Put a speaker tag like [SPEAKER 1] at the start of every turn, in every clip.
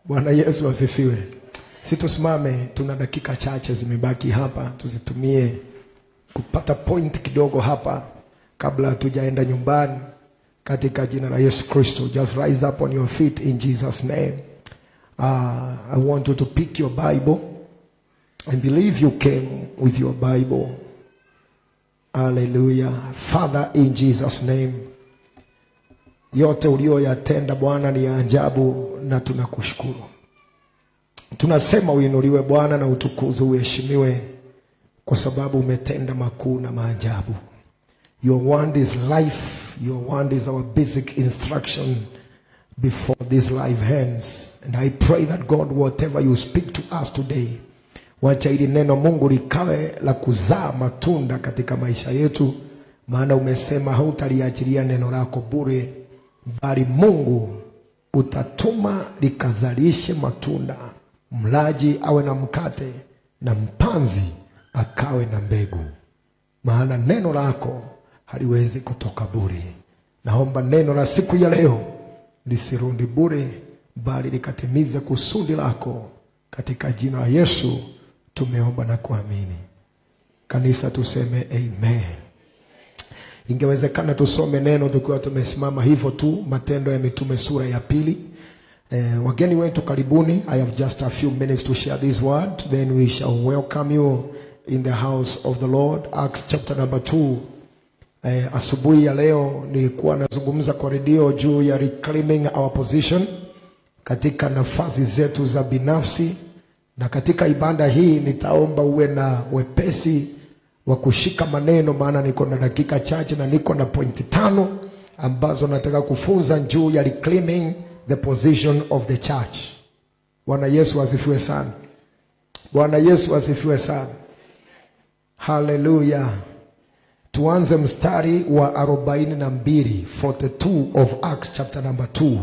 [SPEAKER 1] Bwana Yesu asifiwe. Situsimame, tuna dakika chache zimebaki hapa, tuzitumie kupata point kidogo hapa kabla hatujaenda nyumbani, katika jina la Yesu Kristo. Just rise up on your feet in Jesus name. I want you to pick your Bible. I believe you came with your Bible. Hallelujah. Father, in Jesus name, yote ulioyatenda Bwana ni ya ajabu na tunakushukuru. Tunasema uinuliwe Bwana na utukuzwe, uheshimiwe, kwa sababu umetenda makuu na maajabu. Your word is life. Your word is our basic instruction before this life ends. And I pray that God, whatever you speak to us today, wacha ili neno Mungu likawe la kuzaa matunda katika maisha yetu, maana umesema hautaliachilia neno lako bure, bali Mungu utatuma likazalishe matunda. Mlaji awe na mkate na mpanzi akawe na mbegu, maana neno lako haliwezi kutoka bure. Naomba neno la siku ya leo lisirundi bure, bali likatimize kusudi lako, katika jina la Yesu tumeomba na kuamini. Kanisa tuseme amen. Ingewezekana tusome neno tukiwa tumesimama hivyo tu. Matendo ya Mitume sura ya 2. Wageni wetu karibuni. I have just a few minutes to share this word, then we shall welcome you in the house of the Lord. Acts chapter number 2. Asubuhi ya leo nilikuwa nazungumza kwa redio juu ya reclaiming our position katika nafasi zetu za binafsi, na katika ibada hii nitaomba uwe na wepesi wa kushika maneno, maana niko na dakika chache na niko na pointi 5 ambazo nataka kufunza juu ya reclaiming the position of the church. Bwana Yesu asifiwe sana. Bwana Yesu asifiwe sana. Hallelujah. Tuanze mstari wa 42, 42 of Acts chapter number 2.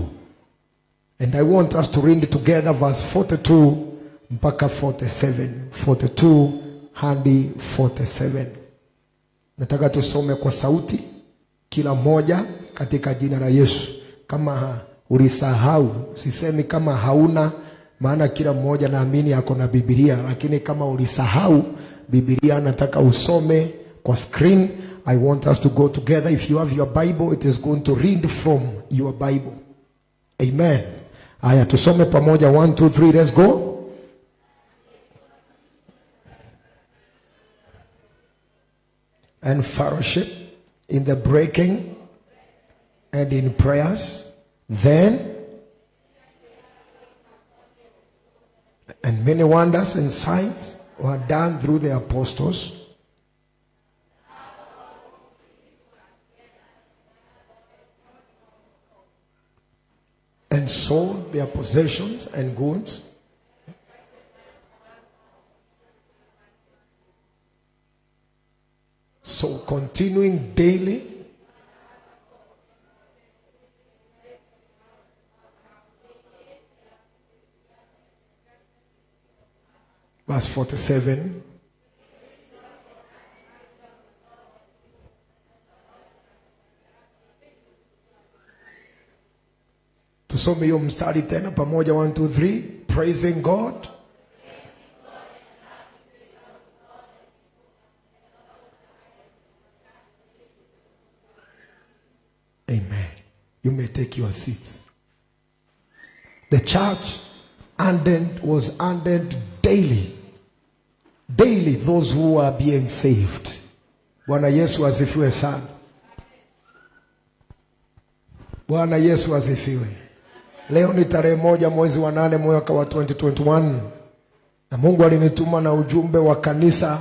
[SPEAKER 1] And I want us to read together verse 42 mpaka 47. 42 hadi 47. Nataka tusome kwa sauti kila moja katika jina la Yesu. Kama ulisahau, sisemi kama hauna, maana kila mmoja naamini yako na Biblia, lakini kama ulisahau Biblia nataka usome kwa screen. I want us to go together. If you have your Bible, it is going to read from your Bible. Amen. Aya, tusome pamoja. 1, 2, 3, let's go. And fellowship in the breaking and in prayers. Then, and many wonders and signs were done through the apostles. And sold their possessions and goods. So continuing daily verse 47. Tusome hiyo mstari tena pamoja. 1, 2, 3. Praising God. Amen. You may take your seats. The church was added daily. Daily those who are being saved. Bwana Yesu asifiwe sana. Bwana Yesu asifiwe. Leo ni tarehe 1 mwezi wa 8 mwaka wa 2021. Na Mungu alinituma na ujumbe wa kanisa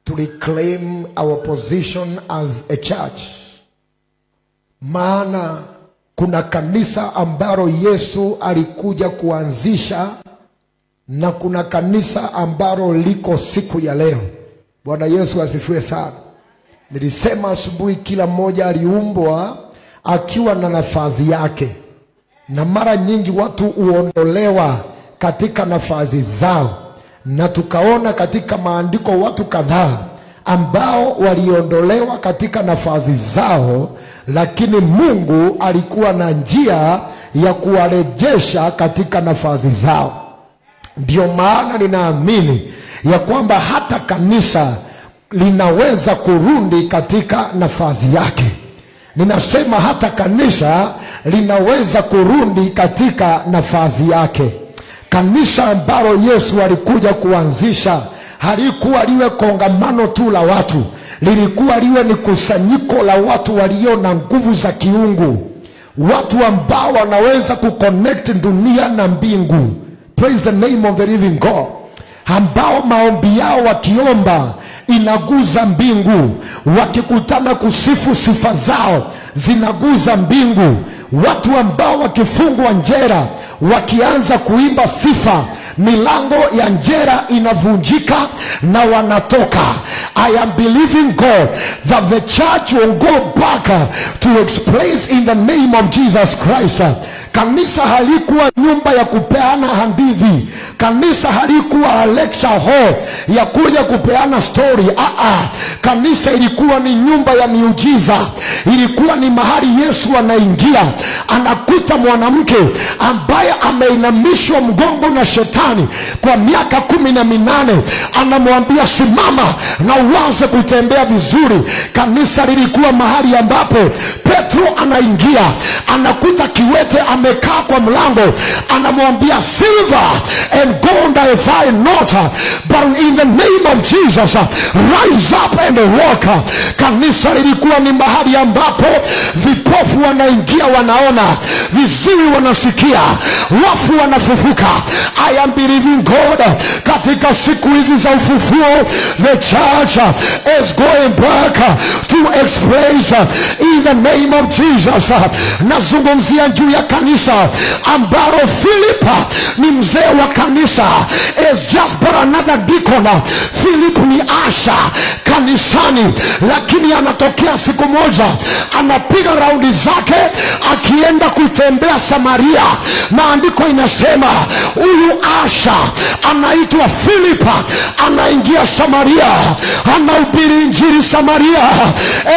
[SPEAKER 1] to reclaim our position as a church. Maana kuna kanisa ambalo Yesu alikuja kuanzisha, na kuna kanisa ambalo liko siku ya leo. Bwana Yesu asifiwe sana. Nilisema asubuhi kila mmoja aliumbwa akiwa na nafasi yake, na mara nyingi watu huondolewa katika nafasi zao, na tukaona katika maandiko watu kadhaa ambao waliondolewa katika nafasi zao, lakini Mungu alikuwa na njia ya kuwarejesha katika nafasi zao. Ndio maana ninaamini ya kwamba hata kanisa linaweza kurudi katika nafasi yake. Ninasema hata kanisa linaweza kurudi katika nafasi yake. Kanisa ambalo Yesu alikuja kuanzisha halikuwa liwe kongamano tu la watu, lilikuwa liwe ni kusanyiko la watu walio na nguvu za kiungu, watu ambao wanaweza kuconnect dunia na mbingu. Praise the name of the living God. Ambao maombi yao wakiomba inaguza mbingu, wakikutana kusifu sifa zao zinaguza mbingu. Watu ambao wakifungwa njera wakianza kuimba sifa, milango ya njera inavunjika na wanatoka. I am believing God that the church will go back to its place in the name of Jesus Christ. Kanisa halikuwa nyumba ya kupeana hadithi. Kanisa halikuwa lecture hall ya kuja kupeana story. Kanisa ilikuwa ni nyumba ya miujiza. Ilikuwa ni mahali Yesu anaingia, anakuta mwanamke ambaye ameinamishwa mgongo na shetani kwa miaka 18, anamwambia simama na uanze kutembea vizuri. Kanisa lilikuwa mahali ambapo Petro anaingia, anakuta kiwete amekaa kwa mlango, anamwambia silver and gold I find not, but in the name of Jesus rise up and walk. Kanisa lilikuwa ni mahali ambapo vipofu wanaingia wanaona, viziwi wanasikia, wafu wanafufuka. I am believing God, katika siku hizi za ufufuo, the church is going back to its place in the name of Jesus. Nazungumzia juu ya kanisa ambalo Philip ni mzee wa kanisa, is just but another deacon. Philip ni asha kanisani, lakini anatokea siku moja anapiga raundi zake akienda kutembea Samaria. Maandiko inasema huyu asha anaitwa Philip anaingia Samaria, anahubiri injili Samaria,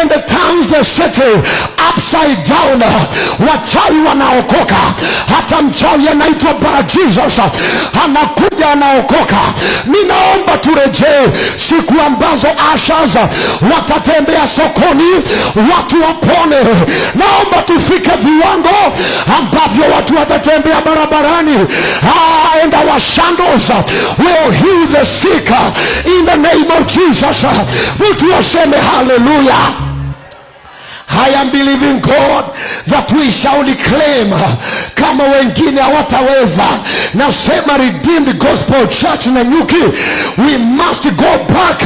[SPEAKER 1] and the towns the city upside down. Wachawi wanaokoka, hata mchawi anaitwa Bar-Jesus anakuja anaokoka. Ninaomba turejee siku ambazo ashas watatembea sokoni, watu wapone. Naomba tufike viwango ambavyo watu watatembea barabarani, and our shadows will heal the sick in the name of Jesus. Mtu waseme hallelujah. I am believing God that we shall reclaim, kama wengine hawataweza. Nasema Redeemed Gospel Church Nanyuki, we must go back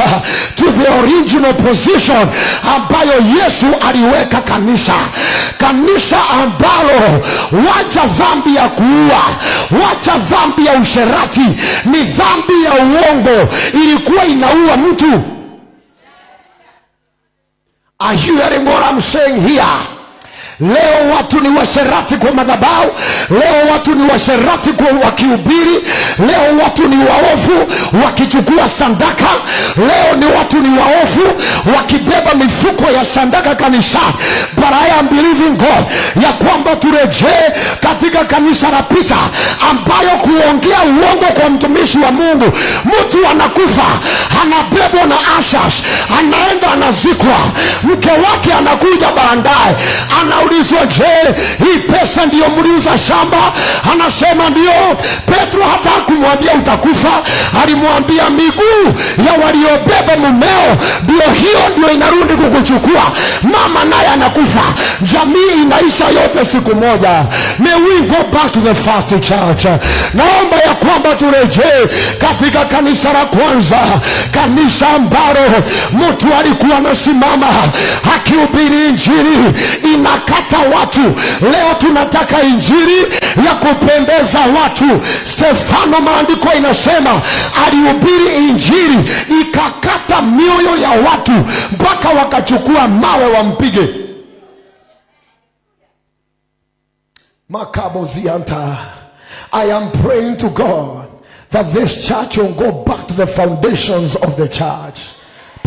[SPEAKER 1] to the original position ambayo Yesu aliweka kanisa. Kanisa ambalo wacha dhambi ya kuua, wacha dhambi ya usherati, ni dhambi ya uongo ilikuwa inaua mtu. Are you hearing what I'm saying here? Leo watu ni washerati kwa madhabahu. Leo watu ni washerati kwa wakihubiri. Leo watu ni waovu wakichukua sandaka. Leo ni watu ni waovu wakibeba mifuko ya sandaka kanisani. But I am believing God ya kwamba turejee katika kanisa la Pita, ambayo kuongea uongo kwa mtumishi wa Mungu, mtu anakufa, anabebwa na ashas, anaenda anazikwa, mke wake anakuja baadaye, anaulizwa, je, hii pesa ndiyo mliuza shamba? Anasema ndio. Petro hata kumwambia utakufa, alimwambia miguu ya waliobeba mumeo ndio inarudi kukuchukua. Mama naye anakufa, jamii inaisha yote siku moja. May we go back to the first church. Naomba ya kwamba turejee katika kanisa la kwanza, kanisa ambalo mtu alikuwa anasimama akihubiri injili inakata watu. Leo tunataka injili ya kupendeza watu. Stefano, maandiko inasema alihubiri injili ikakata mioyo ya watu mpaka wakachukua mawe wampige. Makabozianta. I am praying to God that this church will go back to the foundations of the church.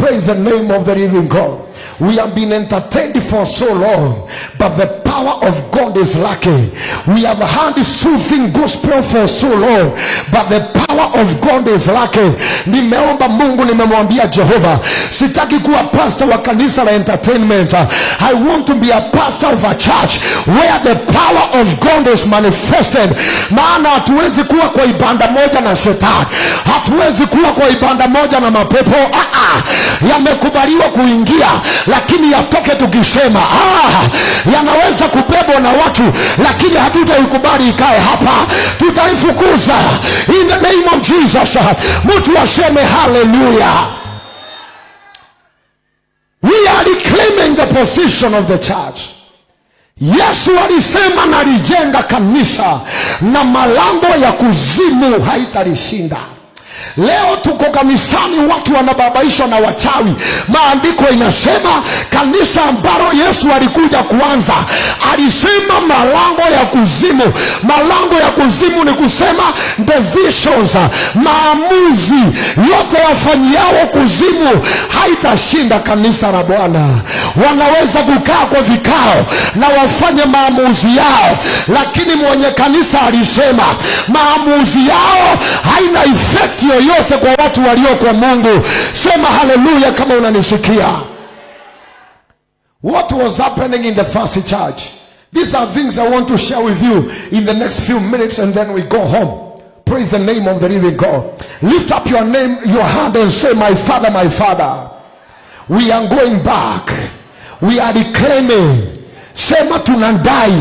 [SPEAKER 1] Praise the name of the living God. We have been entertained for so long, but the power of God is lacking. We have heard soothing gospel for so long, but the power of God is lacking. Nimeomba Mungu, nimemwambia Jehova, sitaki kuwa pastor wa kanisa la entertainment. I want to be a pastor of a church where the power of God is manifested. Maana hatuwezi kuwa kwa ibada moja na shetani, hatuwezi kuwa kwa ibada moja na mapepo. Yamekubaliwa kuingia, lakini yatoke tukisema. Yanaweza kubebwa na watu, lakini hatutaikubali ikae hapa, tutaifukuza in the name of Jesus. Mtu aseme hallelujah. We are reclaiming the position of the church. Yesu alisema nalijenga kanisa na malango ya kuzimu haitalishinda. Leo tuko kanisani, watu wanababaishwa na wachawi. Maandiko inasema kanisa ambalo Yesu alikuja kuanza, alisema malango ya kuzimu. Malango ya kuzimu ni kusema decisions, maamuzi yote yafanyiao kuzimu haitashinda kanisa la Bwana. Wanaweza kukaa kwa vikao na wafanye maamuzi yao, lakini mwenye kanisa alisema maamuzi yao haina effect yoyote kwa watu walio kwa Mungu. Sema hallelujah kama unanisikia. What was happening in the first church? These are things I want to share with you in the next few minutes, and then we go home. Praise the name of the living God. Lift up your name, your hand, and say, my Father, my Father, we are going back. We are reclaiming. Sema tunandai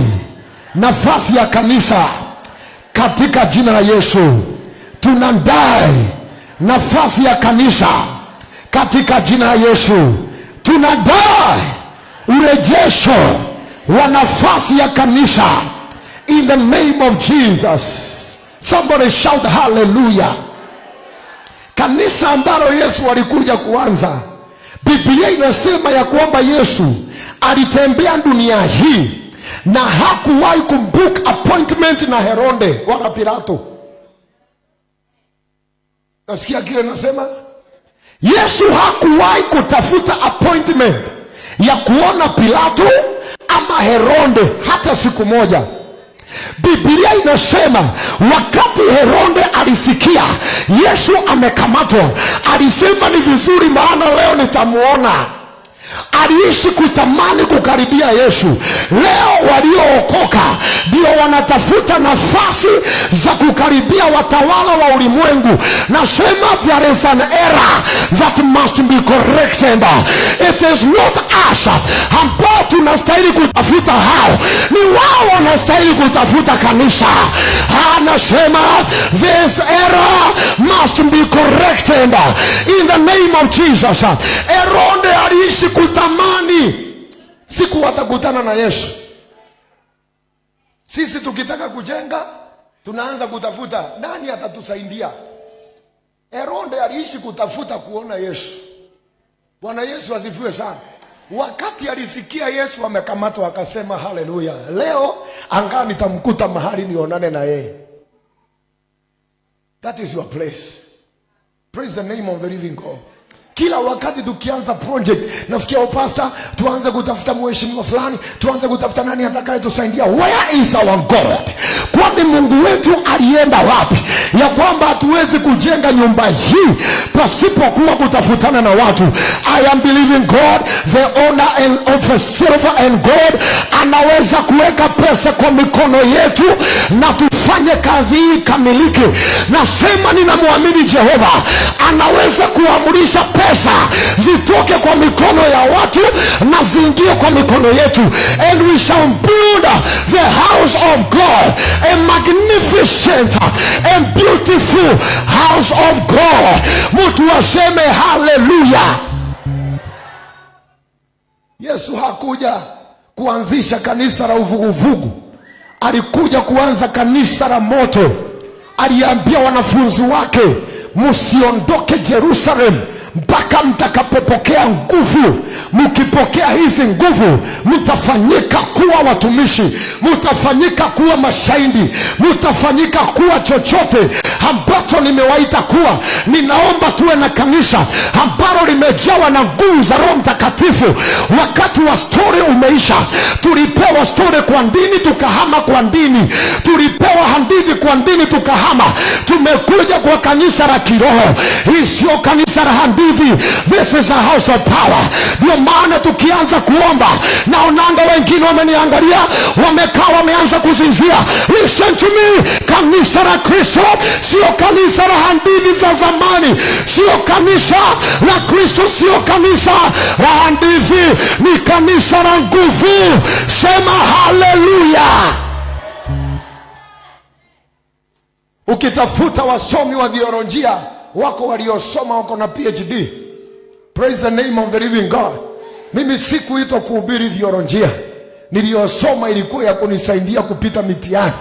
[SPEAKER 1] nafasi ya kanisa katika jina la Yesu. Tunandai nafasi ya kanisa katika jina la Yesu. Tunadai urejesho wa nafasi ya kanisa in the name of Jesus. Somebody shout hallelujah. Kanisa ambalo Yesu alikuja kuanza, Biblia inasema ya kwamba Yesu alitembea dunia hii na hakuwahi kumbook appointment na Herode wala Pilato. Nasikia kile nasema? Yesu hakuwahi kutafuta appointment ya kuona Pilato ama Herode hata siku moja. Biblia inasema wakati Herode alisikia Yesu amekamatwa, alisema ni vizuri, maana leo nitamuona. Aliishi kutamani kukaribia Yesu. Leo waliookoka ndio wanatafuta nafasi za kukaribia watawala wa ulimwengu. Nasema there is an error that must be corrected. It is not us ambao tunastahili kutafuta hao, ni wao wanastahili kutafuta kanisa. Anasema this error must be corrected in the name of Jesus. Herode aliishi kutamani siku watakutana na Yesu. Sisi tukitaka kujenga tunaanza kutafuta nani atatusaidia. Herode aliishi kutafuta kuona Yesu. Bwana Yesu asifiwe sana. Wakati alisikia Yesu amekamatwa akasema haleluya, leo anga nitamkuta mahali nionane na yeye. That is your place. Praise the name of the living God. Kila wakati tukianza project nasikia pastor, tuanze kutafuta mheshimiwa fulani, tuanze kutafuta nani atakaye tusaidia. Where is our God? Kwani Mungu wetu alienda wapi? Ya kwamba hatuwezi kujenga nyumba hii pasipokuwa kutafutana na watu. I am believing God, the owner of silver and gold, anaweza kuweka pesa kwa mikono yetu na tufanye kazi hii kamilike. Nasema ninamwamini Jehova, anaweza kuamrisha pesa zitoke kwa mikono ya watu na ziingie kwa mikono yetu, and we shall build the house of God, a magnificent and beautiful house of God. Mtu aseme hallelujah. Yesu hakuja kuanzisha kanisa la uvuguvugu, alikuja kuanza kanisa la moto. Aliambia wanafunzi wake, msiondoke Jerusalem mpaka mtakapopokea nguvu. Mkipokea hizi nguvu, mtafanyika kuwa watumishi, mtafanyika kuwa mashahidi, mtafanyika kuwa chochote ambacho nimewaita kuwa. Ninaomba tuwe na kanisa ambalo limejawa na nguvu za Roho Mtakatifu. Wakati wa story umeisha. Tulipewa story kwa dini, tukahama kwa dini. Tulipewa hadithi kwa dini, tukahama. Tumekuja kwa kanisa la kiroho. Hii sio kanisa la hadithi. This is a house of power. Ndio maana tukianza kuomba, naonanga wengine wameniangalia, wamekaa wameanza kuzinzia. Listen to me. Kanisa la Kristo sio kanisa la hadithi za zamani. Sio kanisa la Kristo, sio kanisa la hadithi. Ni kanisa la nguvu. Sema haleluya. Ukitafuta wasomi wa theolojia, wako waliosoma, wako na PhD. Praise the name of the living God. Mimi sikuitwa kuhubiri theolojia. Niliyosoma ilikuwa ya kunisaidia kupita mitihani.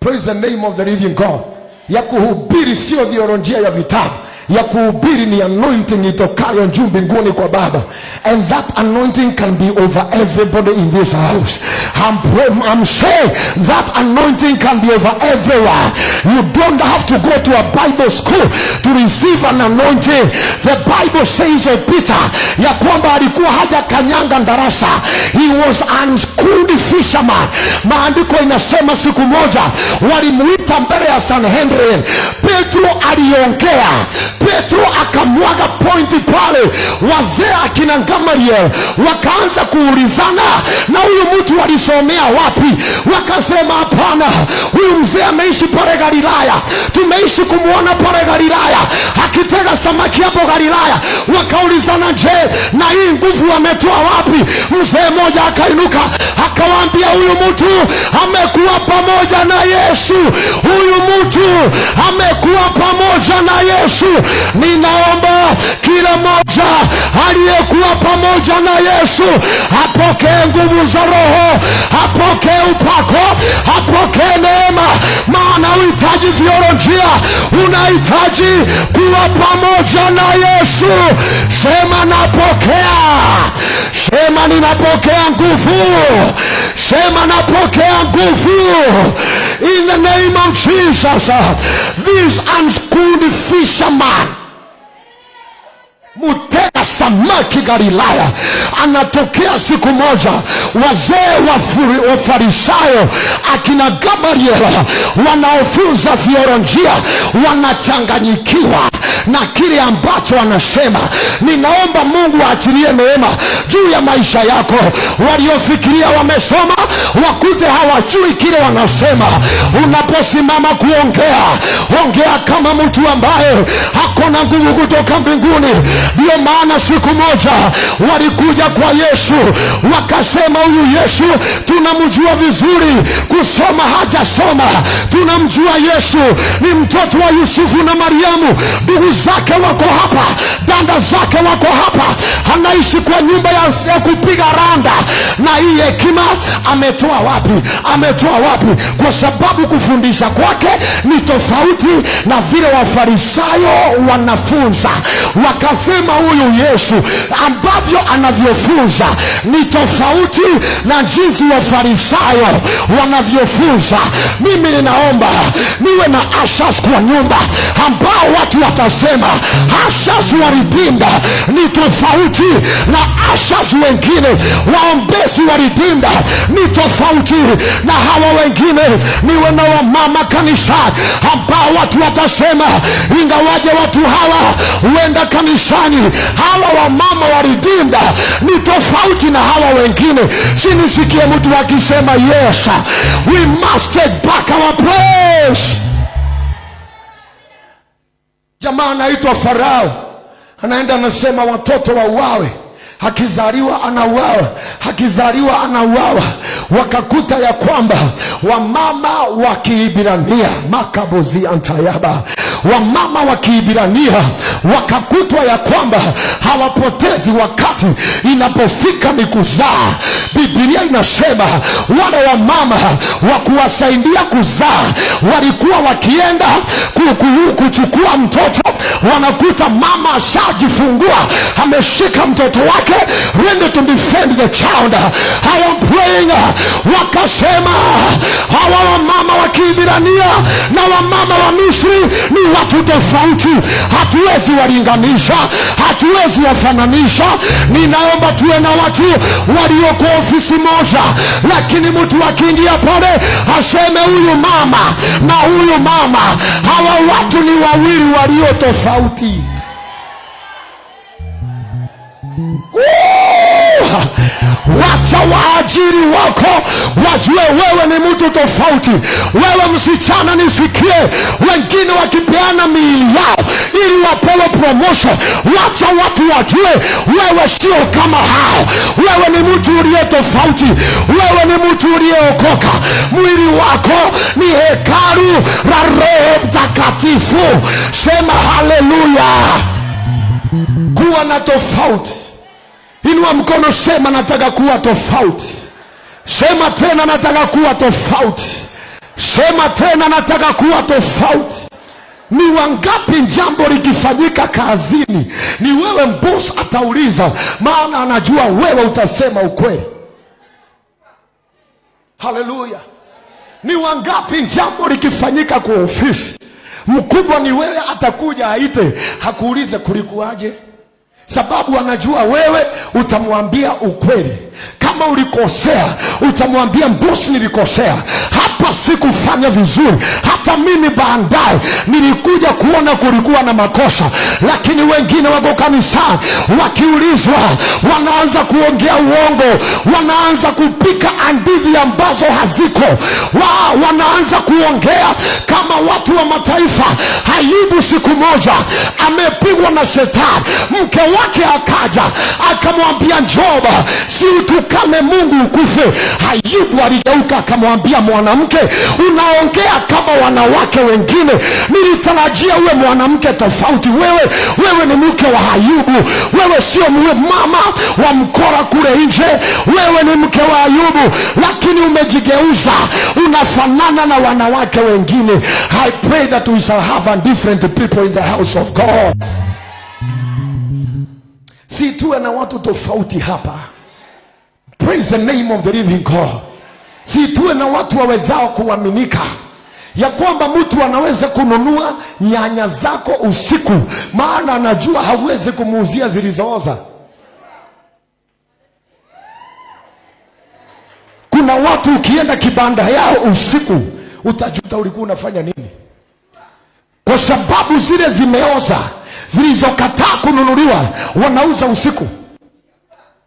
[SPEAKER 1] Praise the name of the living God. Ya kuhubiri sio theolojia ya vitabu. Ya kuhubiri ni anointing itokayo juu mbinguni kwa Baba. And that anointing can be over everybody in this house. I'm saying that anointing can be over everywhere. You don't have to go to a Bible school to receive an anointing. The Bible says of Peter ya kwamba alikuwa haja kanyanga darasa. He was an unschooled fisherman. Maandiko inasema siku moja walimuita mbele ya Sanhedrin. Petro aliongea. Petro akamwaga pointi pale. Wazee akina Gamaliel wakaanza kuulizana, na huyu mtu alisomea wapi? Wakasema hapana, huyu mzee ameishi pale Galilaya, tumeishi kumuona pale Galilaya akitega samaki hapo Galilaya. Wakaulizana, je, na hii nguvu ametoa wapi? Mzee mmoja akainuka akawaambia, huyu mtu amekuwa pamoja na Yesu. Huyu mtu amekuwa pamoja na Yesu. Ninaomba kila mmoja aliyekuwa pamoja na Yesu apokee nguvu za Roho, apokee upako, apokee neema. Maana unahitaji theolojia, unahitaji kuwa pamoja na Yesu. Sema napokea. Sema ninapokea nguvu. Sema napokea nguvu. In the name of Jesus. This unschooled fisherman, mutega samaki Galilaya, anatokea siku moja. Wazee wa Farisayo akina Gamaliel wanaofunza theolojia wanachanganyikiwa na kile ambacho anasema. Ninaomba Mungu aachilie neema juu ya maisha yako. Waliofikiria wamesoma wakute hawajui kile wanasema. Unaposimama kuongea, ongea kama mtu ambaye hakuna nguvu kutoka mbinguni. Ndio maana siku moja walikuja kwa Yesu wakasema, huyu Yesu tunamjua vizuri, kusoma hajasoma. Tunamjua Yesu ni mtoto wa Yusufu na Mariamu, ndugu zake wako hapa, dada zake wako hapa, anaishi kwa nyumba ya kupiga randa. Na hii hekima ametoa wapi? Ametoa wapi? Kwa sababu kufundisha kwake ni tofauti na vile Wafarisayo wanafunza. Wakasema huyu Yesu ambavyo anavyofunza ni tofauti na jinsi Wafarisayo wanavyofunza. Mimi ninaomba niwe na ashas kwa nyumba ambao watu watasema ashas wa Redeemed ni tofauti na ashas wengine. Waombezi wa Redeemed ni tofauti na hawa wengine. Niwe na wamama kanisa ambao watu watasema ingawaje watu hawa huenda kanisani, hawa wamama wa Redeemed ni tofauti na hawa wengine. Sinisikie mtu akisema yes, we must take back our place. Jamaa anaitwa Farao, anaenda anasema watoto wauawe, hakizaliwa anauawa, hakizaliwa anauawa. Wakakuta ya kwamba wamama wa Kiebrania, makabozi antayaba, wamama wa Kiebrania wakakutwa ya kwamba hawapotezi wakati inapofika ni kuzaa. Biblia inasema wale wamama wa kuwasaidia kuzaa walikuwa wakienda kuchukua mtoto, wanakuta mama ashajifungua, ameshika mtoto wake, ready to defend the child. I am praying, wakasema hawa wamama wa Kiebrania na wamama wa Misri ni watu tofauti, hatuwezi walinganisha, hatuwezi wafananisha. Ninaomba tuwe na watu walioko ofisi moja, lakini mtu akiingia pale aseme huyu mama na huyu mama, hawa watu ni wawili walio tofauti. Wacha waajiri wako wajue wewe ni mtu tofauti. Wewe msichana, nisikie wengine wakipeana miili yao ili wapewe promotion. Wacha watu wajue wewe sio kama hao. Wewe ni mtu uliye tofauti. Wewe ni mtu uliyeokoka. Mwili wako ni hekalu la Roho Mtakatifu. Sema haleluya. Kuwa na tofauti. Inua mkono, sema nataka kuwa tofauti. Sema tena nataka kuwa tofauti. Sema tena nataka kuwa tofauti. Ni wangapi jambo likifanyika kazini ni wewe boss atauliza, maana anajua wewe utasema ukweli. Haleluya. Ni wangapi jambo likifanyika kwa ofisi, mkubwa ni wewe atakuja aite hakuulize kulikuaje, sababu anajua wewe utamwambia ukweli. Kama ulikosea utamwambia bosi, nilikosea hapa, sikufanya vizuri, hata mimi baadaye nilikuja kuona kulikuwa na makosa. Lakini wengine wako kanisani, wakiulizwa wanaanza kuongea uongo, wanaanza kupika hadithi ambazo haziko. Wanaanza kuongea kama watu wa mataifa. Ayubu siku moja amepigwa na shetani, mke wake akaja akamwambia Joba, si utukane Mungu ukufe. Ayubu aligeuka akamwambia, mwanamke unaongea kama wanawake wengine, nilitarajia uwe mwanamke tofauti. Wewe ni mke wa Ayubu, wewe sio mama wa mkora kule nje, wewe ni mke wa Ayubu, lakini umejigeuza unafanana na wanawake wengine. I pray that we shall have a different people in the house of God. Si tuwe na watu tofauti hapa. Praise the name of the living God. Si tuwe na watu wawezao kuaminika, ya kwamba mtu anaweza kununua nyanya zako usiku, maana anajua hauwezi kumuuzia zilizooza. Kuna watu ukienda kibanda yao usiku utajuta ulikuwa unafanya nini, kwa sababu zile zimeoza zilizokataa kununuliwa wanauza usiku,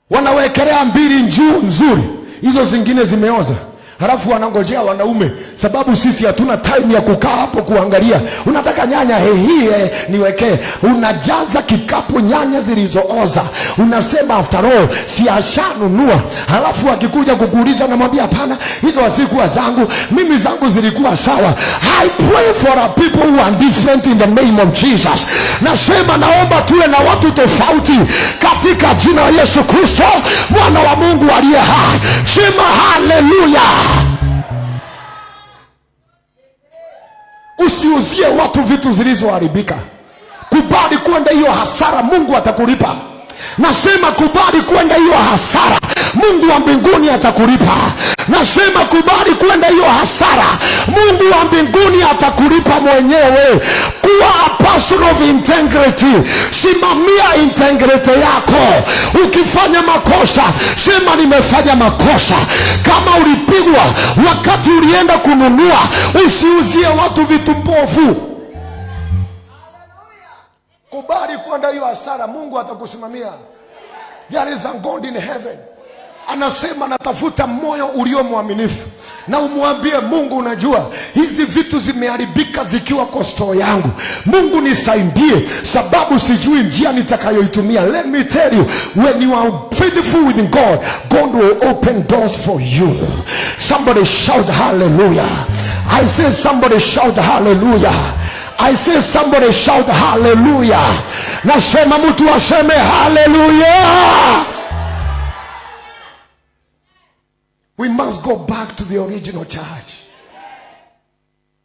[SPEAKER 1] wanawekelea mbili nzuri, hizo zingine zimeoza. Halafu wanangojea wanaume, sababu sisi hatuna time ya kukaa hapo kuangalia. Unataka nyanya hii niwekee, unajaza kikapu nyanya zilizooza, unasema after all si ashanunua. Halafu akikuja kukuuliza unamwambia hapana, hizo hazikuwa zangu, mimi zangu zilikuwa sawa. I pray for a people who are different in the name of Jesus. Nasema naomba tuwe na watu tofauti katika jina la Yesu Kristo, mwana wa Mungu aliye hai. Sema haleluya. Usiuzie watu vitu zilizoharibika. Kubali kwenda hiyo hasara, Mungu atakulipa. Nasema kubali kwenda hiyo hasara, Mungu wa mbinguni atakulipa. Nasema kubali kwenda hiyo hasara, Mungu wa mbinguni atakulipa mwenyewe. Kuwa a person of integrity. Simamia integrity yako. Ukifanya makosa, sema nimefanya makosa. Kama ulipigwa wakati ulienda kununua, usiuzie watu vitu mbovu. Kubali kwenda hiyo hasara, Mungu atakusimamia. There is a God in heaven. Anasema natafuta moyo ulio mwaminifu, na umwambie Mungu, unajua hizi vitu zimeharibika zikiwa kwa store yangu, Mungu nisaidie, sababu sijui njia nitakayoitumia. Let me tell you, when you are faithful with God, God will open doors for you. Somebody shout hallelujah. I say somebody shout hallelujah. I say somebody shout hallelujah. Nasema mtu aseme hallelujah. We must go back to the original church.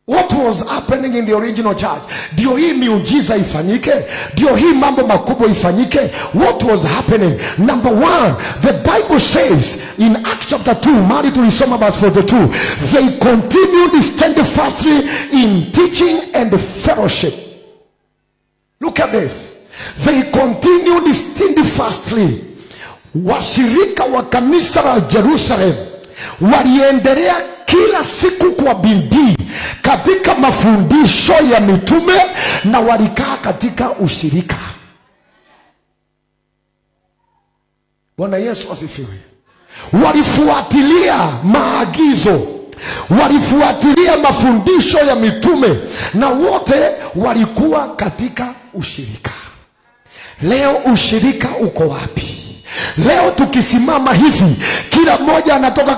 [SPEAKER 1] What was happening in the original church? Ndio hii miujiza ifanyike, ndio hii mambo makubwa ifanyike. What was happening? Number one, the Bible says in Acts chapter 2, mali tulisoma verse 42, they continued steadfastly in teaching and fellowship. Look at this. They continued steadfastly. Washirika wa kanisa la Jerusalem waliendelea kila siku kwa bidii katika mafundisho ya mitume na walikaa katika ushirika. Bwana Yesu asifiwe. Walifuatilia maagizo, walifuatilia mafundisho ya mitume na wote walikuwa katika ushirika. Leo ushirika uko wapi? Leo tukisimama hivi, kila mmoja anatoka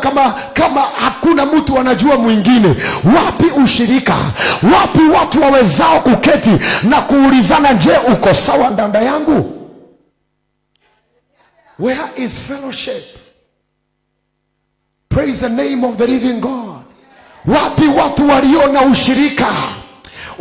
[SPEAKER 1] kama hakuna mtu anajua mwingine. Wapi ushirika? Wapi watu wawezao kuketi na kuulizana, je, uko sawa ndanda yangu? Where is fellowship? Praise the name of the living God. Wapi watu waliona ushirika?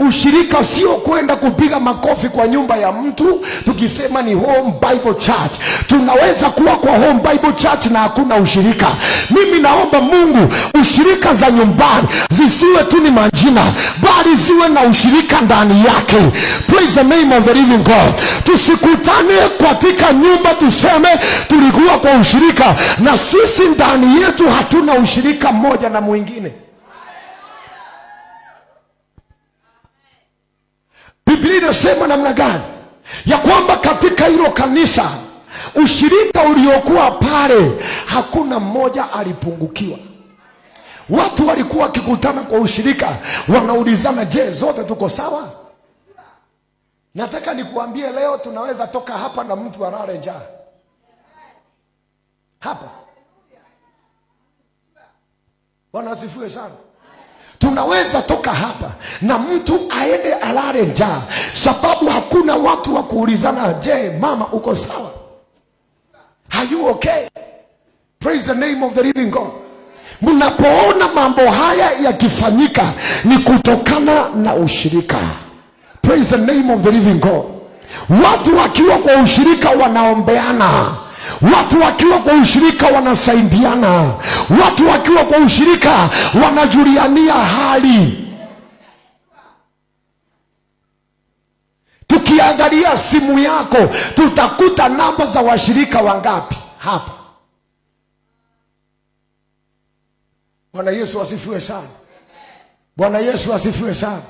[SPEAKER 1] Ushirika sio kwenda kupiga makofi kwa nyumba ya mtu tukisema ni Home Bible Church. Tunaweza kuwa kwa Home Bible Church na hakuna ushirika. Mimi naomba Mungu, ushirika za nyumbani zisiwe tu ni majina, bali ziwe na ushirika ndani yake. Praise the name of the living God. Tusikutane katika nyumba tuseme tulikuwa kwa ushirika na sisi ndani yetu hatuna ushirika mmoja na mwingine. Biblia inasema namna gani? Ya kwamba katika hilo kanisa ushirika uliokuwa pale hakuna mmoja alipungukiwa. Watu walikuwa wakikutana kwa ushirika wanaulizana, je, zote tuko sawa? Nataka nikuambie leo tunaweza toka hapa na mtu alale njaa. Hapa. Bwana asifiwe sana. Tunaweza toka hapa na mtu aende alale njaa, sababu hakuna watu wa kuulizana, je, mama uko sawa? Are you okay? Praise the name of the living God. Mnapoona mambo haya yakifanyika ni kutokana na ushirika. Praise the name of the living God. Watu wakiwa kwa ushirika wanaombeana, watu wakiwa kwa ushirika wanasaidiana, watu wakiwa kwa ushirika wanajuliania hali. Tukiangalia simu yako tutakuta namba za washirika wangapi hapa. Bwana Yesu asifiwe sana. Bwana Yesu asifiwe sana.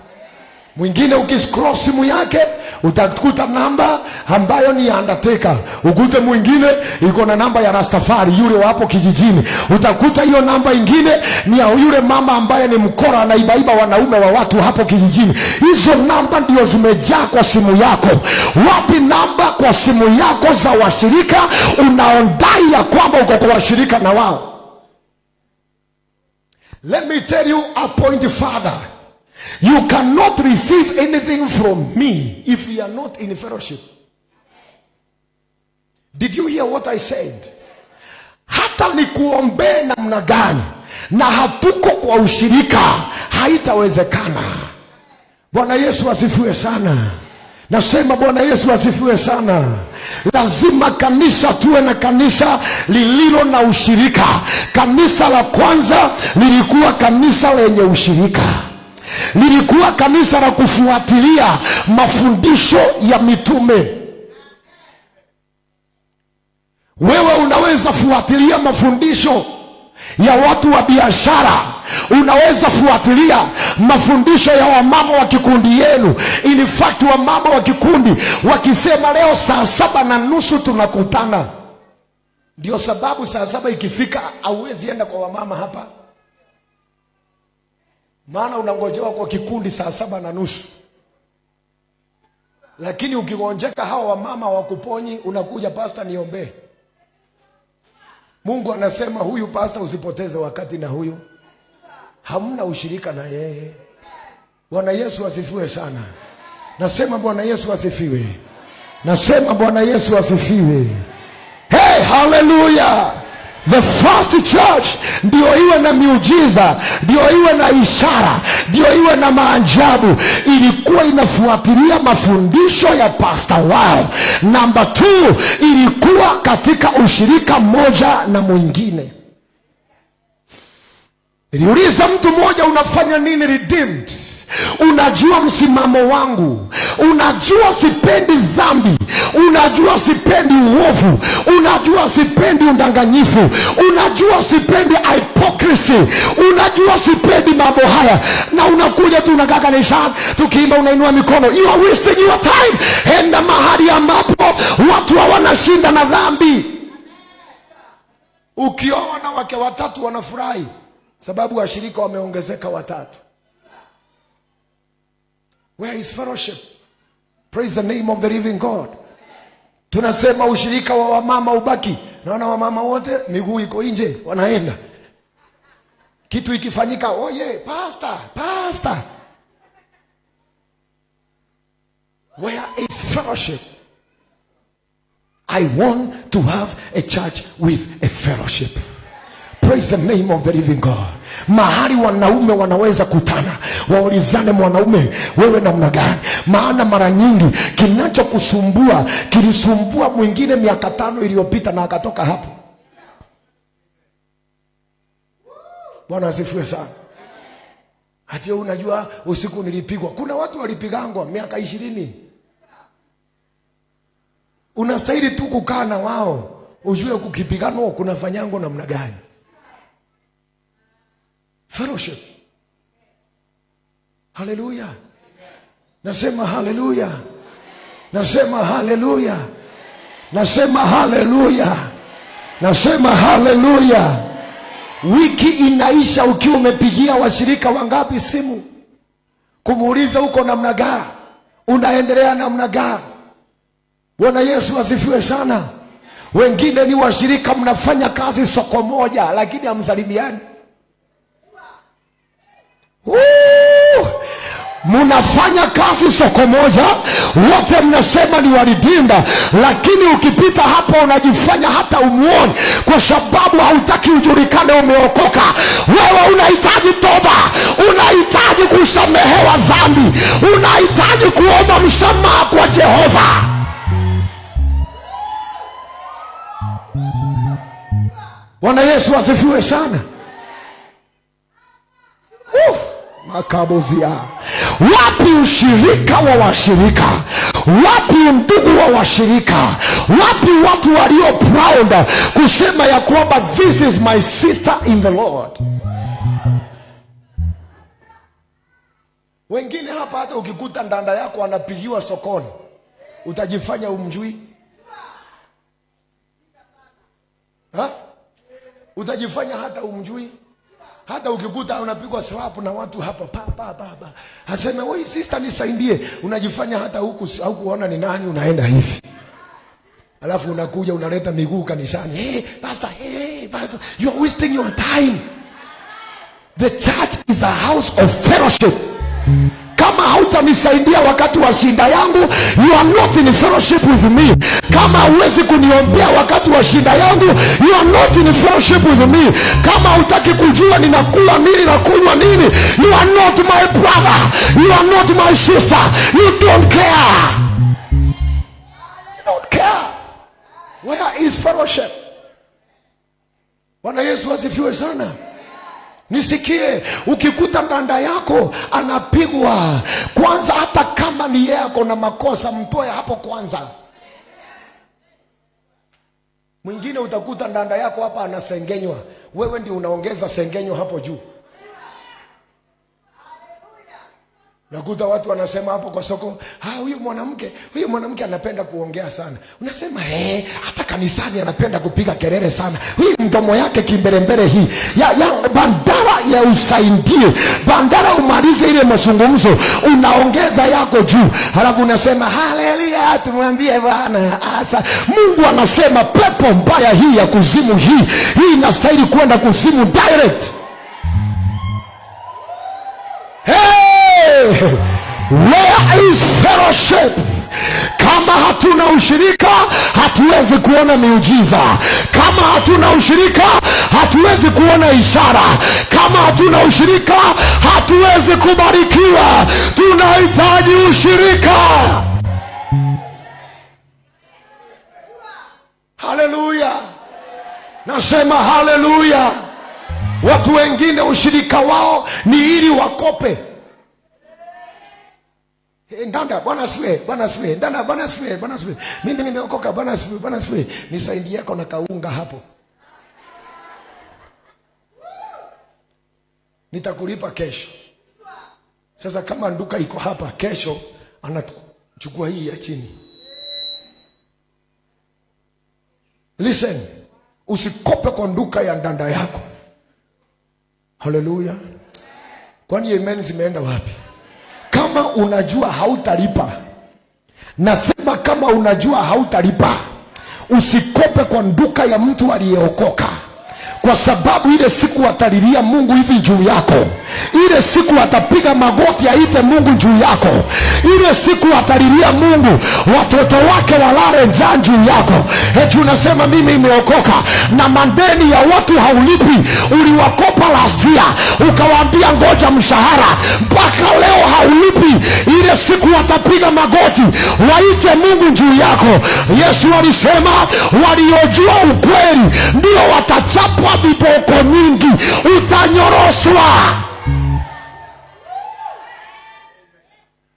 [SPEAKER 1] Mwingine ukiscroll simu yake utakuta namba ambayo ni Undertaker. Ukute mwingine iko na namba ya Rastafari, yule wapo kijijini. Utakuta hiyo namba ingine ni ya yule mama ambaye ni mkora anaibaiba wanaume wa watu hapo kijijini. Hizo namba ndio zimejaa kwa simu yako. Wapi namba kwa simu yako za washirika unaondai ya kwamba uko kwa washirika na wao? Let me tell you a point further. You cannot receive anything from me if we are not in fellowship. Did you hear what I said? Hata nikuombee namna gani na hatuko kwa ushirika, haitawezekana. Bwana Yesu asifiwe sana. Nasema Bwana Yesu asifiwe sana. Lazima kanisa tuwe na kanisa lililo na ushirika. Kanisa la kwanza lilikuwa kanisa lenye ushirika. Lilikuwa kanisa la kufuatilia mafundisho ya mitume. Wewe unaweza fuatilia mafundisho ya watu wa biashara, unaweza fuatilia mafundisho ya wamama wa kikundi yenu. In fact, wamama wa kikundi wakisema leo saa 7:30 tunakutana, ndio sababu saa 7 ikifika hauwezi enda kwa wamama hapa, maana unangojewa kwa kikundi saa 7:30. Lakini ukigonjeka hawa wamama wakuponyi, unakuja, pastor niombe. Mungu anasema huyu pastor usipoteze wakati na huyu. Hamna ushirika na yeye. Bwana Yesu asifiwe sana. Nasema Bwana Yesu asifiwe. Nasema Bwana Yesu asifiwe. Hey, hallelujah. The first church ndio iwe na miujiza, ndio iwe na ishara, ndio iwe na maajabu. Ilikuwa inafuatilia mafundisho ya pastor wao. Number 2, ilikuwa katika ushirika mmoja na mwingine. Niliuliza mtu mmoja, unafanya nini Redeemed? Unajua msimamo wangu, unajua sipendi dhambi, unajua sipendi uovu, unajua sipendi udanganyifu, unajua sipendi hypocrisy, unajua sipendi mambo haya, na unakuja tu unakaa kanisani tukiimba unainua mikono. You are wasting your time. Enda mahali ambapo watu hawana shinda na dhambi. Ukioa na wake watatu wanafurahi sababu washirika wameongezeka watatu. Where is fellowship? Praise the name of the living God. Tunasema ushirika wa wamama ubaki. Naona wamama wote miguu iko nje wanaenda. Kitu ikifanyika, oh yeah, pastor. Where is fellowship? I want to have a church with a fellowship. Praise the name of the living God. Mahali wanaume wanaweza kutana, waulizane, mwanaume wewe namna gani? Maana mara nyingi kinachokusumbua kilisumbua mwingine miaka 5 iliyopita na akatoka hapo. Bwana asifiwe sana. Hata unajua usiku nilipigwa. Kuna watu walipigangwa miaka 20. Unastahili tu kukaa na wao ujue kukipigano kunafanyango namna gani. Fellowship. Hallelujah. Nasema hallelujah. Nasema hallelujah. Nasema hallelujah. Nasema hallelujah. Wiki inaisha ukiwa umepigia washirika wangapi simu kumuuliza uko namna gani, unaendelea namna gani? Bwana Yesu asifiwe sana. Wengine ni washirika mnafanya kazi soko moja lakini hamsalimiani. Munafanya kazi soko moja, wote mnasema ni waridimba, lakini ukipita hapo unajifanya hata umuoni, kwa sababu hautaki ujulikane umeokoka. Wewe unahitaji toba, unahitaji kusamehewa dhambi, unahitaji kuomba msamaha kwa Jehova. Bwana Yesu asifiwe sana. Makabuzia. Wapi ushirika wa washirika? Wapi ndugu wa washirika? Wapi watu walio proud kusema ya kwamba this is my sister in the Lord? Wengine hapa hata ukikuta ndanda yako anapigiwa sokoni utajifanya umjui. Utajifanya hata umjui. Hata ukikuta unapigwa slap na watu hapa pa. Haseme, "Oi sister nisaidie." Unajifanya hata huku kuona ni nani, unaenda hivi. Alafu unakuja unaleta miguu kanisani. Hey pastor, you are wasting your time. The church is a house of fellowship. Kama hautanisaidia wakati wa shinda yangu, you are not in fellowship with me. Kama huwezi kuniombea wakati wa shinda yangu, you are not in fellowship with me. Kama hutaki kujua ninakula nini na kunywa nini, you are not my brother, you are not my sister. You don't care. You don't care. Where is fellowship? Bwana Yesu asifiwe sana. Nisikie, ukikuta ndanda yako anapigwa, kwanza hata kama ni yako na makosa, mtoe hapo kwanza. Mwingine utakuta ndanda yako hapa anasengenywa, wewe ndio unaongeza sengenyo hapo juu. Nakuta watu wanasema hapo kwa soko, huyu mwanamke anapenda kuongea sana. Unasema hata kanisani anapenda kupiga kelele sana. Huyu mdomo yake kimbelembele hii. Ya bandara ya usaidie, bandara umalize ile mazungumzo, unaongeza yako juu. Halafu unasema haleluya, tumwambie Bwana. Asa Mungu anasema pepo mbaya hii ya kuzimu hii inastahili kwenda kuzimu direct. Where is fellowship? Kama hatuna ushirika, hatuwezi kuona miujiza. Kama hatuna ushirika, hatuwezi kuona ishara. Kama hatuna ushirika, hatuwezi kubarikiwa. Tunahitaji ushirika. Haleluya. Nasema haleluya. Watu wengine ushirika wao ni ili wakope. Ndanda, Bwana asifiwe, Bwana asifiwe. Ndanda, Bwana asifiwe, Bwana asifiwe. Mimi nimeokoka, Bwana asifiwe, Bwana asifiwe. Nisaidie yako na kaunga hapo. Nitakulipa kesho. Sasa kama nduka iko hapa, kesho anachukua hii ya chini. Listen, usikope kwa nduka ya ndanda yako. Haleluya. Kwani amen zimeenda wapi? Kama unajua hautalipa, nasema kama unajua hautalipa, usikope kwa nduka ya mtu aliyeokoka. Kwa sababu ile siku atalilia Mungu hivi juu yako. Ile siku atapiga magoti aite Mungu juu yako. Ile siku atalilia Mungu watoto wake walale njaa juu yako. Eti unasema mimi nimeokoka na madeni ya watu haulipi. Uliwakopa last year, ukawaambia ngoja mshahara, mpaka leo haulipi. Ile siku atapiga magoti waite Mungu juu yako. Yesu alisema waliojua ukweli ndio watachapwa viboko nyingi, utanyoroshwa.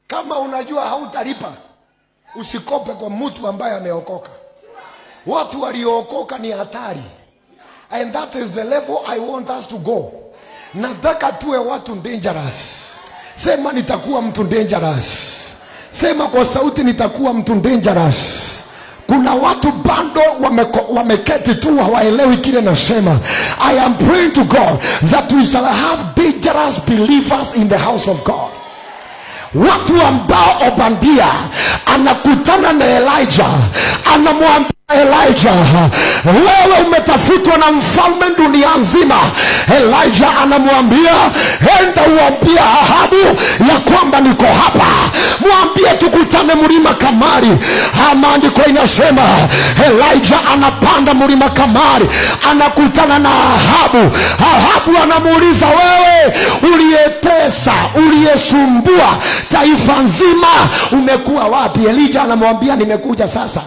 [SPEAKER 1] Kama unajua hautalipa, usikope kwa mtu ambaye ameokoka. Watu waliookoka ni hatari. And that is the level I want us to go. Nataka tuwe watu dangerous. Sema nitakuwa mtu dangerous. Sema kwa sauti nitakuwa mtu dangerous. Kuna watu bado wameketi tu hawaelewi kile nasema. I am praying to God that we shall have dangerous believers in the house of God. Watu ambao Obadia anakutana na Elijah, anamwambia Elijah, wewe umetafutwa na mfalme dunia nzima. Elijah anamwambia, enda uambie Ahabu ya kwamba niko hapa. Mwambie tukutane mlima Kamari. Maandiko inasema Elijah anapanda mlima Kamari, anakutana na Ahabu. Ahabu anamuuliza, wewe uliyetesa, uliyesumbua taifa nzima, umekuwa wapi? Elijah anamwambia, nimekuja sasa.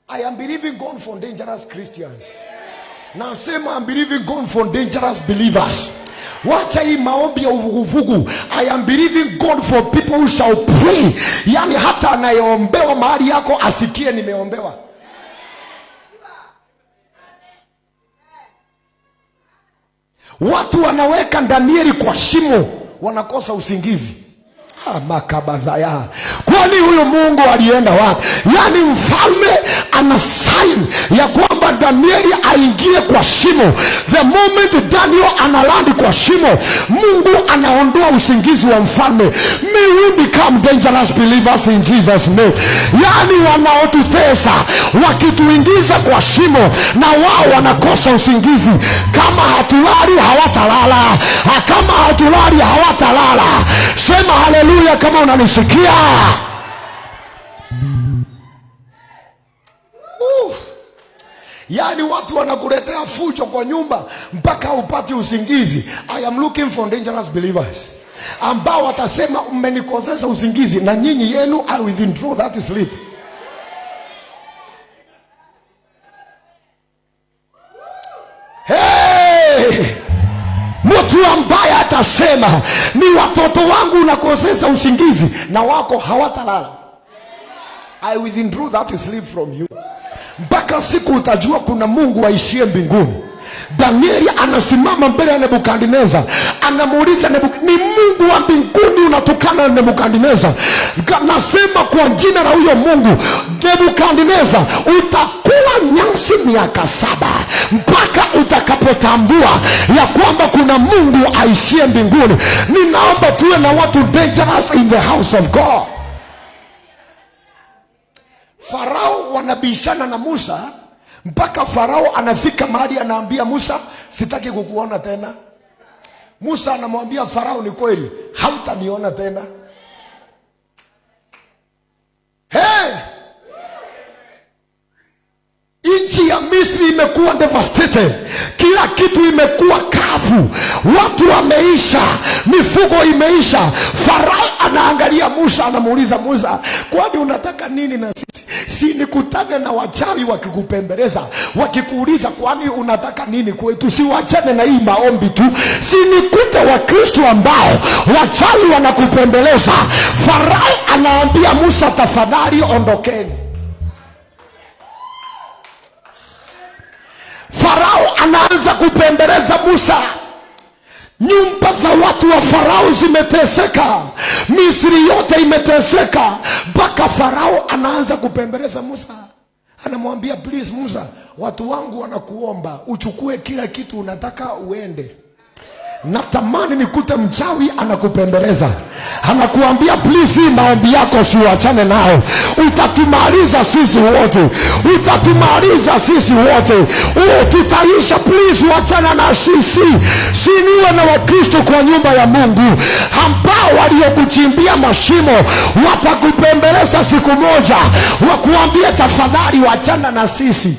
[SPEAKER 1] I am believing God for dangerous Christians. Nasema I'm believing God for dangerous believers. Wacha hii maombi ya uvuguvugu. I am believing God for people who shall pray. Yani hata anayeombewa mahali yako asikie nimeombewa. Watu wanaweka Danieli kwa shimo, wanakosa usingizi. Makabazaya. Kwani huyo Mungu alienda wapi? Yani mfalme ana sign ya kwamba Danieli aingie kwa shimo. The moment Daniel analandi kwa shimo, Mungu anaondoa usingizi wa mfalme. May we become dangerous believers in Jesus name. Yani wanaotutesa wakituingiza kwa shimo, na wao wanakosa usingizi. Kama hatulali hawatalala. Kama hatulali hawatalala. Sema haleluya kama unanisikia. Yani watu wanakuletea fujo kwa nyumba mpaka upati usingizi. I am looking for dangerous believers ambao watasema mmenikosesha usingizi, na nyinyi yenu I will withdraw that sleep. Hey! Mtu ambaye atasema ni watoto wangu unakosesha usingizi na wako hawatalala, I will withdraw that sleep from you. Mpaka siku utajua kuna Mungu aishie mbinguni. Danieli anasimama mbele ya Nebukadneza, anamuuliza ni Mungu wa mbinguni unatukana na Nebukadneza? Nasema kwa jina la huyo Mungu, Nebukadneza, utakula nyasi miaka 7 mpaka utakapotambua ya kwamba kuna Mungu aishie mbinguni. Ninaomba tuwe na watu dangerous in the house of God. Farao wanabishana na Musa mpaka Farao anafika mahali anaambia Musa, sitaki kukuona tena. Musa anamwambia Farao, ni kweli hautaniona tena. Nchi ya Misri imekuwa devastated, kila kitu imekuwa kavu, watu wameisha, mifugo imeisha. Farao anaangalia Musa, anamuuliza Musa, kwani unataka nini na sisi? Si nikutane na wachawi wakikupembeleza, wakikuuliza kwani unataka nini kwetu? Si wachane na hii maombi tu, si nikute Wakristo ambao wachawi wanakupembeleza. Farao anaambia Musa, tafadhali ondokeni. Farao anaanza kupembeleza Musa. Nyumba za watu wa Farao zimeteseka, Misri yote imeteseka, mpaka Farao anaanza kupembeleza Musa. Anamwambia, please Musa, watu wangu wanakuomba uchukue kila kitu unataka uende. Natamani nikute mchawi anakupembeleza, anakuambia please, hii maombi yako usiachane nao, utatumaliza sisi wote, utatumaliza sisi wote, tutaisha, please wachana na sisi. Siniwe na Wakristo kwa nyumba ya Mungu ambao waliokuchimbia mashimo watakupembeleza siku moja, wakuambia tafadhali wachana na sisi.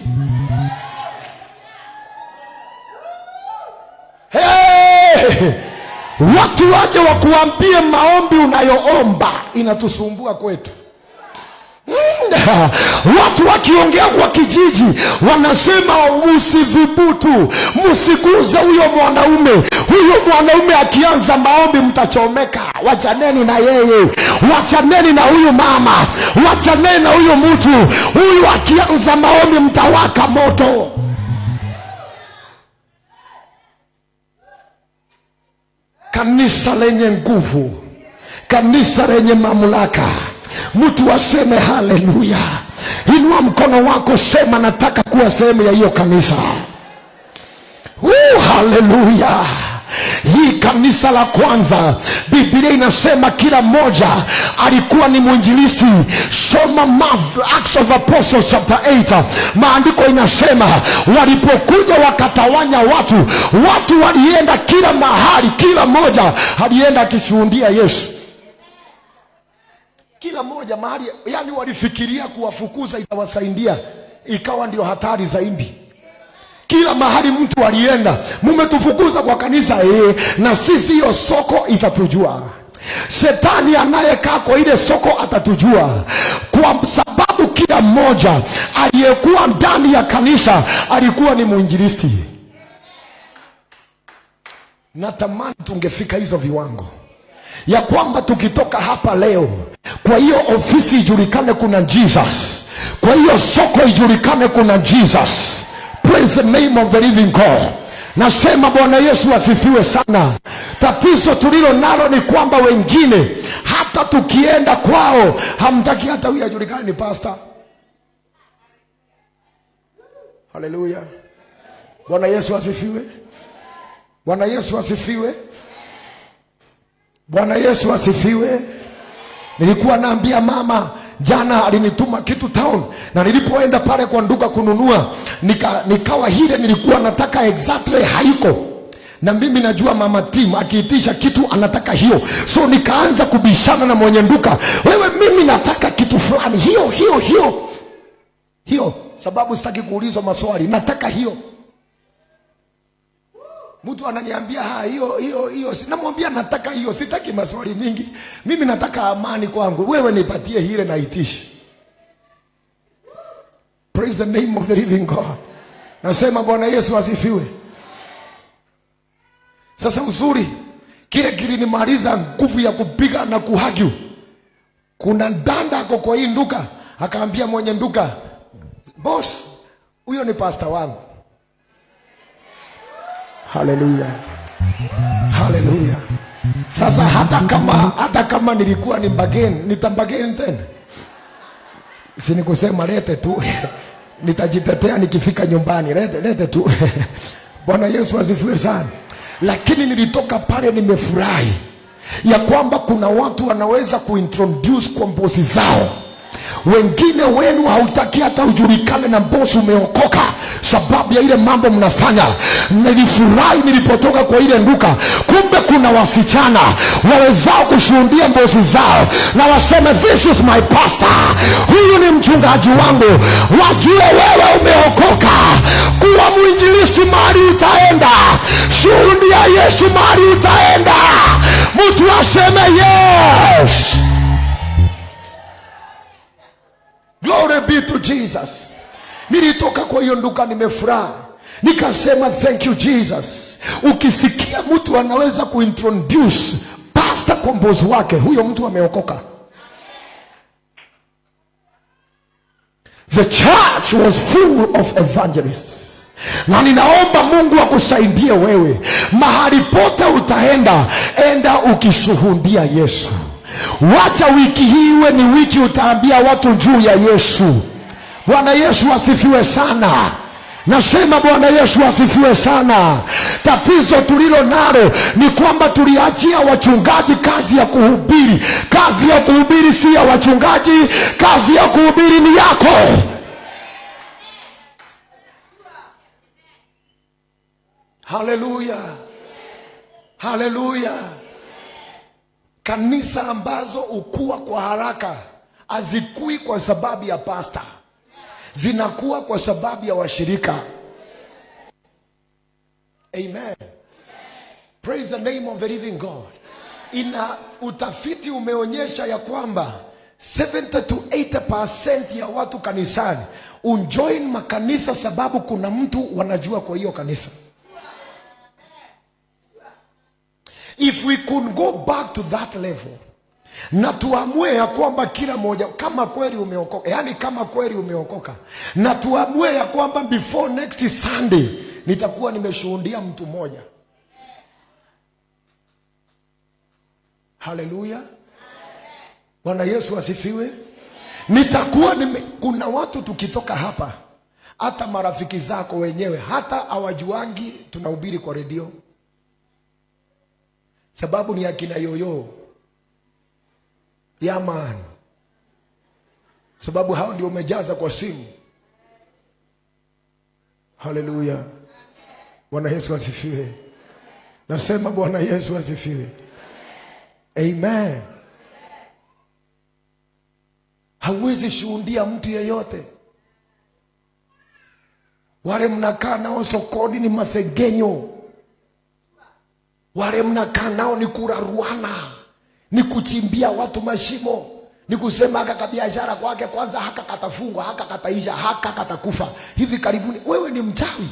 [SPEAKER 1] Watu waje wakuambie maombi unayoomba inatusumbua kwetu. Watu wakiongea kwa kijiji wanasema usidhubutu, msiguze huyo mwanaume. Huyo mwanaume akianza maombi mtachomeka. Wachaneni na yeye, wachaneni na huyu mama, wachaneni na huyo mtu. Huyu akianza maombi mtawaka moto. Kanisa lenye nguvu, kanisa lenye mamlaka. Mtu aseme haleluya. Inua mkono wako, sema nataka kuwa sehemu ya hiyo kanisa. Haleluya. Hii kanisa la kwanza, Biblia inasema kila mmoja alikuwa ni mwinjilisti. Soma Acts of Apostles chapter 8. Maandiko inasema walipokuja wakatawanya watu walienda kila mahali, kila mmoja alienda akishuhudia Yesu. Kila mmoja mahali, yani walifikiria kuwafukuza itawasaidia, ikawa ndio hatari zaidi. Kila mahali mtu alienda, mumetufukuza kwa kanisa, na sisi hiyo soko itatujua. Shetani anayekaa kwa ile soko atatujua, kwa sababu kila mmoja aliyekuwa ndani ya kanisa alikuwa ni mwinjilisti. Natamani tungefika hizo viwango, ya kwamba tukitoka hapa leo, kwa hiyo ofisi ijulikane kuna Jesus, kwa hiyo soko ijulikane kuna Jesus. Praise the name of the living God. Nasema Bwana Yesu asifiwe sana. Tatizo tulilo nalo ni kwamba wengine hata tukienda kwao hamtaki hata huyu ajulikane ni pastor. Haleluya. Bwana Yesu asifiwe. Bwana Yesu asifiwe. Bwana Yesu asifiwe. Nilikuwa naambia mama jana, alinituma kitu town, na nilipoenda pale kwa nduka kununua, nikawa hile nilikuwa nataka exactly haiko. Na mimi najua mama Tim akiitisha kitu anataka hiyo, so nikaanza kubishana na mwenye nduka, wewe mimi nataka kitu fulani, hiyo, sababu sitaki kuulizwa maswali, nataka hiyo. Mtu ananiambia hiyo, namwambia nataka hiyo, sitaki maswali mingi, mimi nataka amani kwangu, wewe nipatie hile na itishi. Praise the name of the living God. Nasema Bwana Yesu asifiwe. Sasa uzuri, kile kilinimaliza nguvu ya kupiga na kuhagyu. Kuna danda ako kwa hii nduka, akaambia mwenye nduka, boss, huyo ni pastor wangu. Haleluya. Haleluya. Sasa hata kama nilikuwa ni mbageni, nitambageni tena. Si nikusema lete tu. Nitajitetea nikifika nyumbani, lete tu. Bwana Yesu asifiwe sana. Lakini nilitoka pale nimefurahi ya kwamba kuna watu wanaweza kuintroduce kwa mbosi zao Wengine wenu hautaki hata ujulikane na bosi umeokoka sababu ya ile mambo mnafanya. Nilifurahi nilipotoka kwa ile nduka, kumbe kuna wasichana wawezao kushuhudia bosi zao na waseme this is my pastor, huyu ni mchungaji wangu. Wajue wewe umeokoka. Kuwa mwinjilisti mahali utaenda, shuhudia Yesu mahali utaenda, mtu aseme yes. Glory be to Jesus. Nilitoka kwa hiyo nduka nimefurahi, nikasema thank you Jesus. Ukisikia mtu anaweza kuintroduce pastor kwa bosi wake, huyo mtu ameokoka. The church was full of evangelists. Na ninaomba Mungu akusaidie wewe, mahali pote utaenda, enda ukishuhudia Yesu. Wacha wiki hii iwe ni wiki utaambia watu juu ya Yesu. Bwana Yesu asifiwe sana. Nasema Bwana Yesu asifiwe sana. Tatizo tulilo nalo ni kwamba tuliachia wachungaji kazi ya kuhubiri. Kazi ya kuhubiri si ya wachungaji, kazi ya kuhubiri ni yako. Haleluya, haleluya. Kanisa ambazo ukua kwa haraka hazikui kwa sababu ya pastor, zinakuwa kwa sababu ya washirika. Amen. Praise the name of the living God. Ina utafiti umeonyesha ya kwamba 70 to 80% ya watu kanisani unjoin makanisa sababu kuna mtu wanajua kwa hiyo kanisa. If we could go back to that level, na tuamue ya kwamba kila moja kama kweli umeokoka, yani kama kweli umeokoka, na tuamue ya kwamba before next Sunday nitakuwa nimeshuhudia mtu mmoja. Haleluya, Bwana Yesu asifiwe. Nitakuwa kuna watu tukitoka hapa, hata marafiki zako wenyewe hata hawajuangi tunahubiri kwa redio, sababu ni akina yoyo yaman, sababu hao ndio umejaza kwa simu. Haleluya, Bwana Yesu asifiwe. Nasema Bwana Yesu asifiwe. Amen. Hauwezi shuhudia mtu yeyote. Wale mnakaa nao sokoni ni masegenyo. Wale mnakaa nao ni kuraruana, ni kuchimbia watu mashimo, ni kusema haka kabiashara kwake kwanza haka katafungwa, haka kataisha, haka katakufa hivi karibuni. Wewe ni mchawi.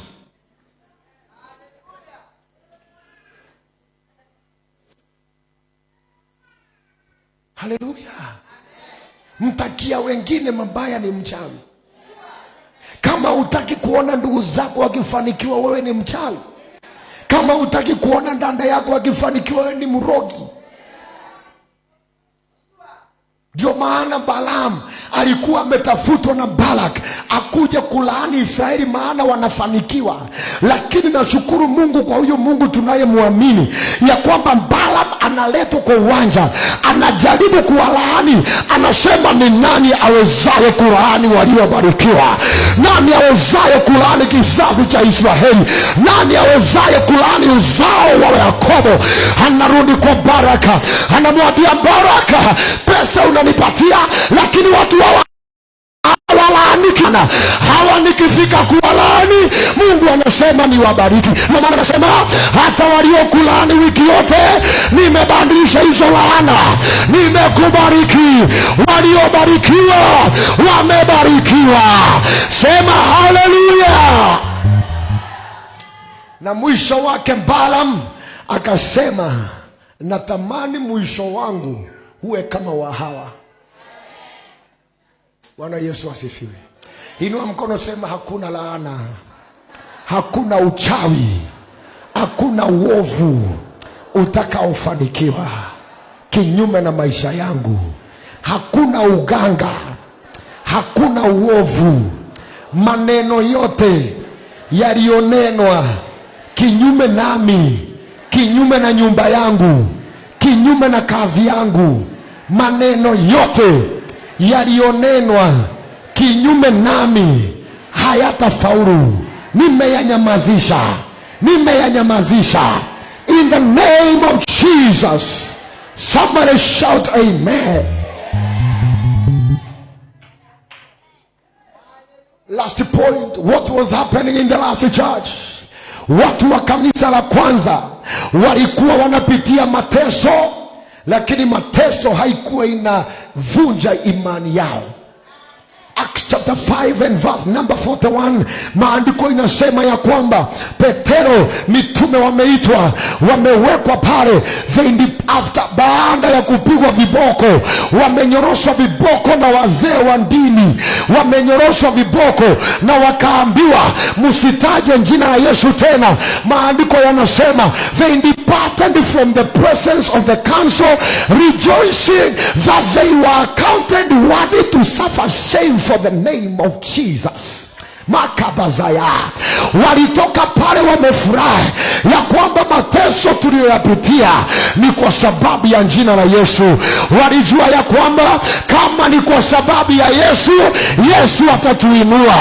[SPEAKER 1] Haleluya. Mtakia wengine mabaya ni mchawi. Kama hutaki kuona ndugu zako wakifanikiwa, wewe ni mchawi. Kama hutaki kuona dada yako wakifanikiwa, wewe ni mrogi. Ndio maana Balaam alikuwa ametafutwa na Balak akuje kulaani Israeli maana wanafanikiwa. Lakini nashukuru Mungu kwa huyo Mungu tunayemwamini ya kwamba Balaam analetwa kwa uwanja, anajaribu kuwalaani, anasema ni nani awezaye kulaani waliobarikiwa? Nani awezaye kulaani kizazi cha Israeli? Nani awezaye kulaani uzao wa Yakobo? Anarudi kwa Baraka, anamwambia Baraka, pesa unanipatia lakini watu hawalaaniki. Hawa nikifika kuwalaani, Mungu anasema ni wabariki. Na maana anasema hata waliokulaani wiki yote nimebadilisha hizo laana, nimekubariki. Waliobarikiwa wamebarikiwa. Sema haleluya. Na mwisho wake Balaam akasema, natamani mwisho wangu uwe kama wa hawa. Bwana Yesu asifiwe. Inua mkono, sema hakuna laana, hakuna uchawi, hakuna uovu utakaofanikiwa kinyume na maisha yangu. Hakuna uganga, hakuna uovu. Maneno yote yalionenwa kinyume nami, kinyume na nyumba yangu, kinyume na kazi yangu, maneno yote yaliyonenwa kinyume nami hayatafaulu. Nimeyanyamazisha, nimeyanyamazisha. In the name of Jesus. Somebody shout amen. Last point, what was happening in the last church? Watu wa kanisa la kwanza walikuwa wanapitia mateso, lakini mateso haikuwa inavunja imani yao. Acts chapter 5 and verse number 41, maandiko inasema ya kwamba Petero, mitume wameitwa, wamewekwa pale, baada ya kupigwa viboko, wamenyoroshwa viboko na wazee wa dini, wamenyoroshwa viboko na wakaambiwa msitaje jina la Yesu tena. Maandiko yanasema they departed from the presence of the council, rejoicing that they were counted worthy to suffer shame for the name of Jesus. Makabazaya, walitoka pale wamefurahi ya kwamba mateso tuliyoyapitia ni kwa sababu ya jina la Yesu. Walijua ya kwamba kama ni kwa sababu ya Yesu, Yesu atatuinua.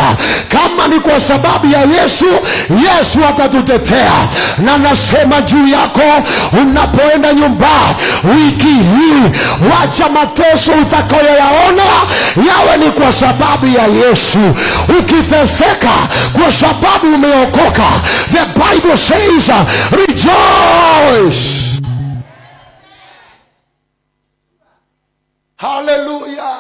[SPEAKER 1] Kama ni kwa sababu ya Yesu, Yesu atatutetea. Na nasema juu yako, unapoenda nyumbani wiki hii, wacha mateso utakayoyaona yawe ni kwa sababu ya Yesu. Ukiteseka kwa sababu umeokoka, the Bible says rejoice. Hallelujah.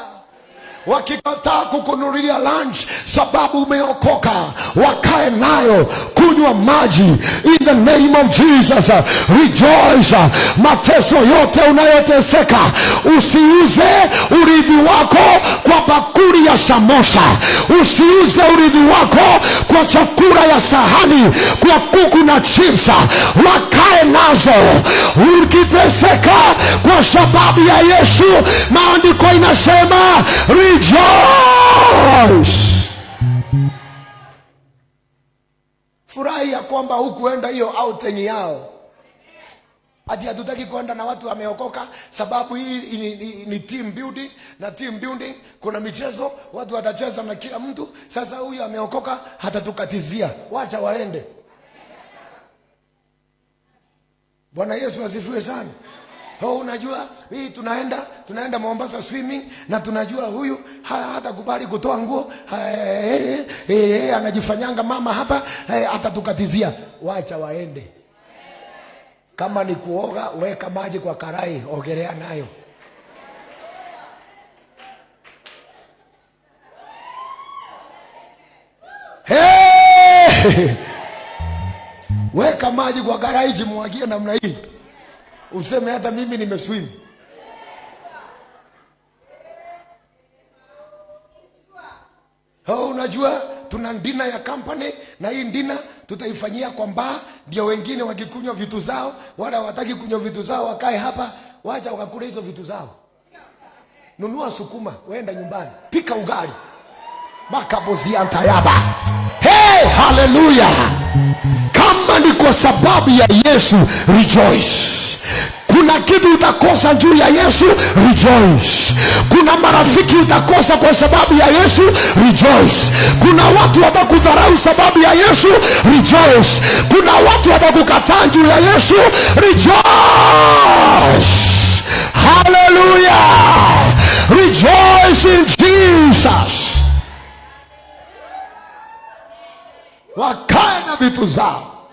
[SPEAKER 1] Wakikataa kukununulia lunch sababu umeokoka, wakae nayo, kunywa maji. In the name of Jesus, rejoice. Mateso yote unayoteseka, usiuze urithi wako kwa bakuli ya samosa, usiuze urithi wako kwa chakula ya sahani, kwa kuku na chips. Wakae nazo. Ukiteseka kwa sababu ya Yesu, maandiko inasema rejoice. Furahi ya kwamba hukuenda hiyo outing yao. Ati hatutaki kuenda na watu wameokoka sababu hii ni team building, na team building kuna michezo, watu watacheza na kila mtu. Sasa huyu ameokoka hatatukatizia, wacha waende. Bwana Yesu asifiwe sana. Unajua hii tunaenda Mombasa swimming, na tunajua huyu hatakubali kutoa nguo, anajifanyanga mama hapa, atatukatizia. Wacha waende. Kama ni kuoga, weka maji kwa karai, ogelea nayo. Weka maji kwa karai, jimwagie namna hii, useme hata mimi nimeswim. Unajua tuna ndina ya company, na hii ndina tutaifanyia kwa mbaa, ndio wengine wakikunywa vitu zao, wala wataki kunywa vitu zao wakae hapa, wacha wakakula hizo vitu zao. Nunua sukuma, wenda nyumbani, pika ugali. Makabozi antayaba. Hey, hallelujah. Kama ni kwa sababu ya Yesu, rejoice. Kuna kitu utakosa juu ya Yesu, rejoice. Kuna marafiki utakosa kwa sababu ya Yesu, rejoice. Kuna watu watakudharau sababu ya Yesu, rejoice. Kuna watu watakukataa juu ya Yesu, rejoice. Hallelujah. Rejoice in Jesus. Wakae na vitu zao.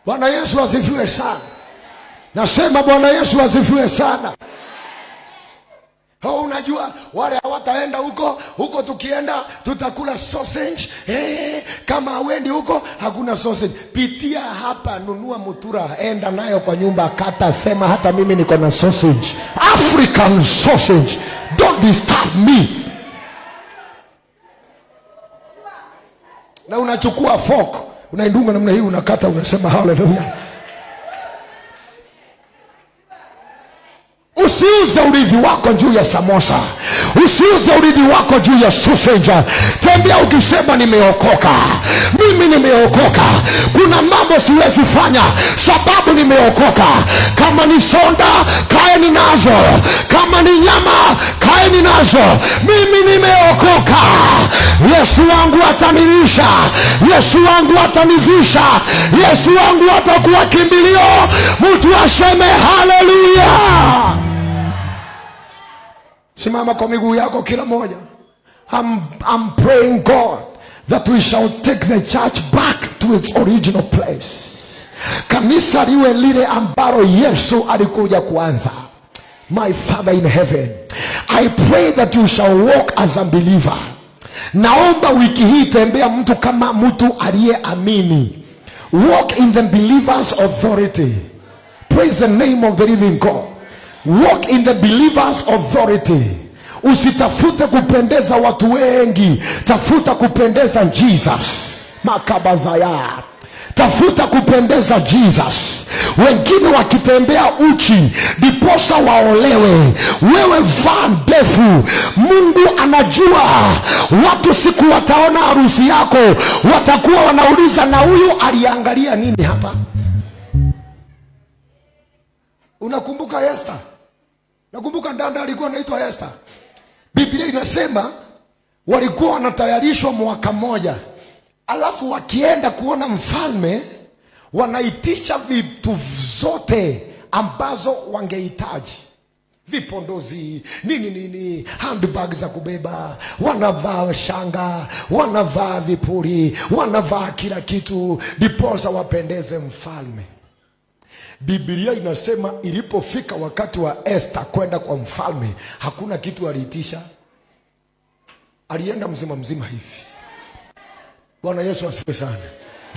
[SPEAKER 1] Bwana Yesu asifiwe sana. Nasema Bwana Yesu asifiwe sana. Unajua wale hawataenda huko tukienda tutakula sausage. Kama hauendi huko hakuna sausage. Pitia hapa, nunua mutura, enda nayo kwa nyumba, kata, sema hata mimi niko na sausage, African sausage, don't disturb me. Na unachukua fork, unaindunga namna hii, unakata, unasema hallelujah. Usiuze urithi wako juu ya samosa, usiuze urithi wako juu ya sausage. Tembea ukisema nimeokoka, mimi nimeokoka. Kuna mambo siwezi fanya sababu nimeokoka. Kama ni sonda, kaeni nazo. Kama ni nyama, kaeni zote ninazo, mimi nimeokoka. Yesu wangu atanilisha, Yesu wangu atanivisha, Yesu wangu atakuwa kimbilio. Mtu aseme haleluya. Simama kwa miguu yako kila moja. I'm praying God that we shall take the church back to its original place. Kanisa liwe lile ambalo Yesu alikuja kuanza. My Father in heaven, I pray that you shall walk as a believer. Naomba wiki hii tembea mtu kama mtu aliyeamini. Walk in the believer's authority. Praise the name of the living God. Walk in the believer's authority. Usitafute kupendeza watu wengi, tafuta kupendeza Jesus. Makabazaya, tafuta kupendeza Jesus. Wengine wakitembea uchi diposa waolewe, wewe vaa ndefu. Mungu anajua watu siku wataona harusi yako watakuwa wanauliza, na huyu aliangalia nini hapa? Unakumbuka Esther? Nakumbuka dada alikuwa anaitwa Esther. Biblia inasema walikuwa wanatayarishwa mwaka mmoja, alafu wakienda kuona mfalme wanaitisha vitu zote ambazo wangehitaji. Vipondozi, nini, handbag za kubeba, wanavaa shanga, wanavaa vipuri, wanavaa kila kitu diposa wapendeze mfalme. Biblia inasema ilipofika wakati wa Esther kwenda kwa mfalme, hakuna kitu aliitisha. Alienda mzima hivi. Bwana Yesu asifiwe sana.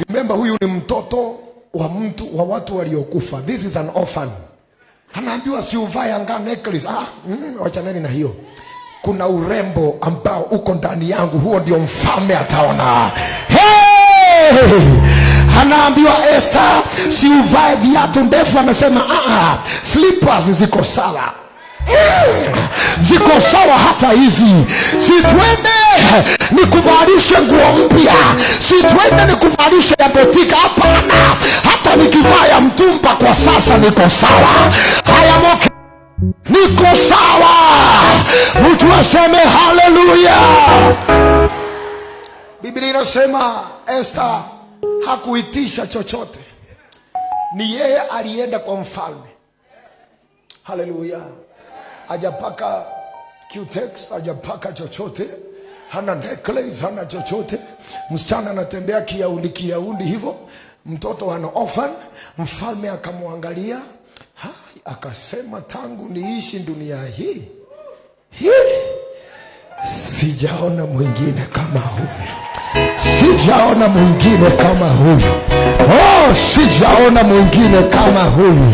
[SPEAKER 1] Remember, huyu ni mtoto wa watu waliokufa. This is an orphan. Anaambiwa si uvae anga necklace. Wachaneni na hiyo. Kuna urembo ambao uko ndani yangu, huo ndio mfalme ataona. Hey! Anaambiwa Esther, si uvae viatu ndefu. Anasema slippers ziko sawa. Ziko sawa hata hizi. Si twende nikuvalishe nguo mpya, si twende nikuvalishe ya botika. Hapana, hata nikivaa ya mtumba kwa sasa niko sawa. Haya moke, niko sawa. Mtu aseme haleluya. Biblia inasema Esther hakuitisha chochote, ni yeye alienda kwa mfalme. Haleluya. Hajapaka Q-tex, hajapaka chochote, hana necklace, hana chochote. Msichana anatembea kiaundi hivyo, mtoto ana orphan. Mfalme akamwangalia, akasema, tangu niishi dunia hii sijaona mwingine kama huyu. Sijaona mwingine kama huyu. Sijaona mwingine kama huyu.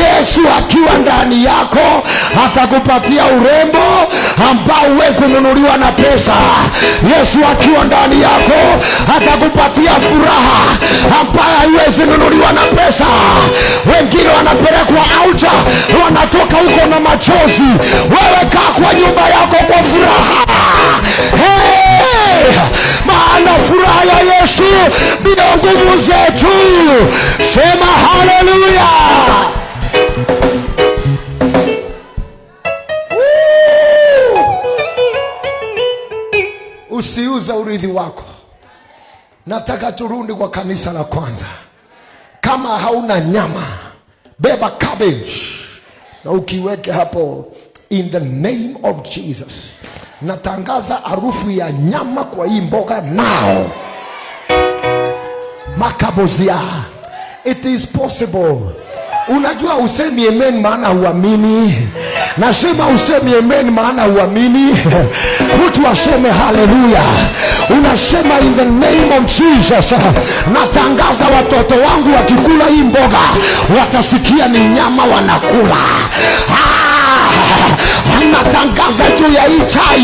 [SPEAKER 1] Yesu akiwa ndani yako atakupatia urembo ambao huwezi nunuliwa na pesa. Yesu akiwa ndani yako atakupatia furaha ambayo haiwezi nunuliwa na pesa. Wengine wanapelekwa auta, wanatoka huko na machozi. Wewe kaa kwa nyumba yako kwa furaha. Maana furaha ya Yesu bila nguvu zetu. Sema haleluya. Usiuze urithi wako. Nataka turudi kwa kanisa la kwanza. Kama hauna nyama, beba cabbage na ukiweke hapo, in the name of Jesus. Natangaza harufu ya nyama kwa hii mboga now. Makabozia. It is possible. Unajua usemi amen maana huamini. Nasema usemi amen maana huamini. Mtu aseme haleluya. Unasema in the name of Jesus. Natangaza watoto wangu wakikula hii mboga watasikia ni nyama wanakula. Natangaza juu ya hii chai,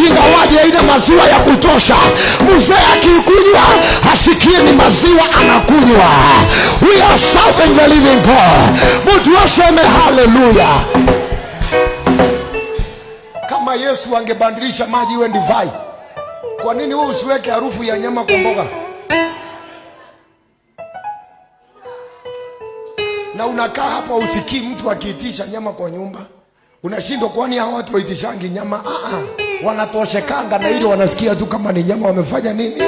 [SPEAKER 1] ingawaje haina maziwa ya kutosha, mzee akikunywa hasikie ni maziwa anakunywa. We are serving the living God. Mtu aseme haleluya. Kama Yesu angebadilisha maji iwe divai, kwa nini wewe usiweke harufu ya nyama kwa mboga? Na unakaa hapa usikii mtu akiitisha nyama kwa nyumba. Unashindwa kwani hao watu waitishangi nyama? Wanatoshekanga na ile wanasikia tu kama ni nyama wamefanya nini.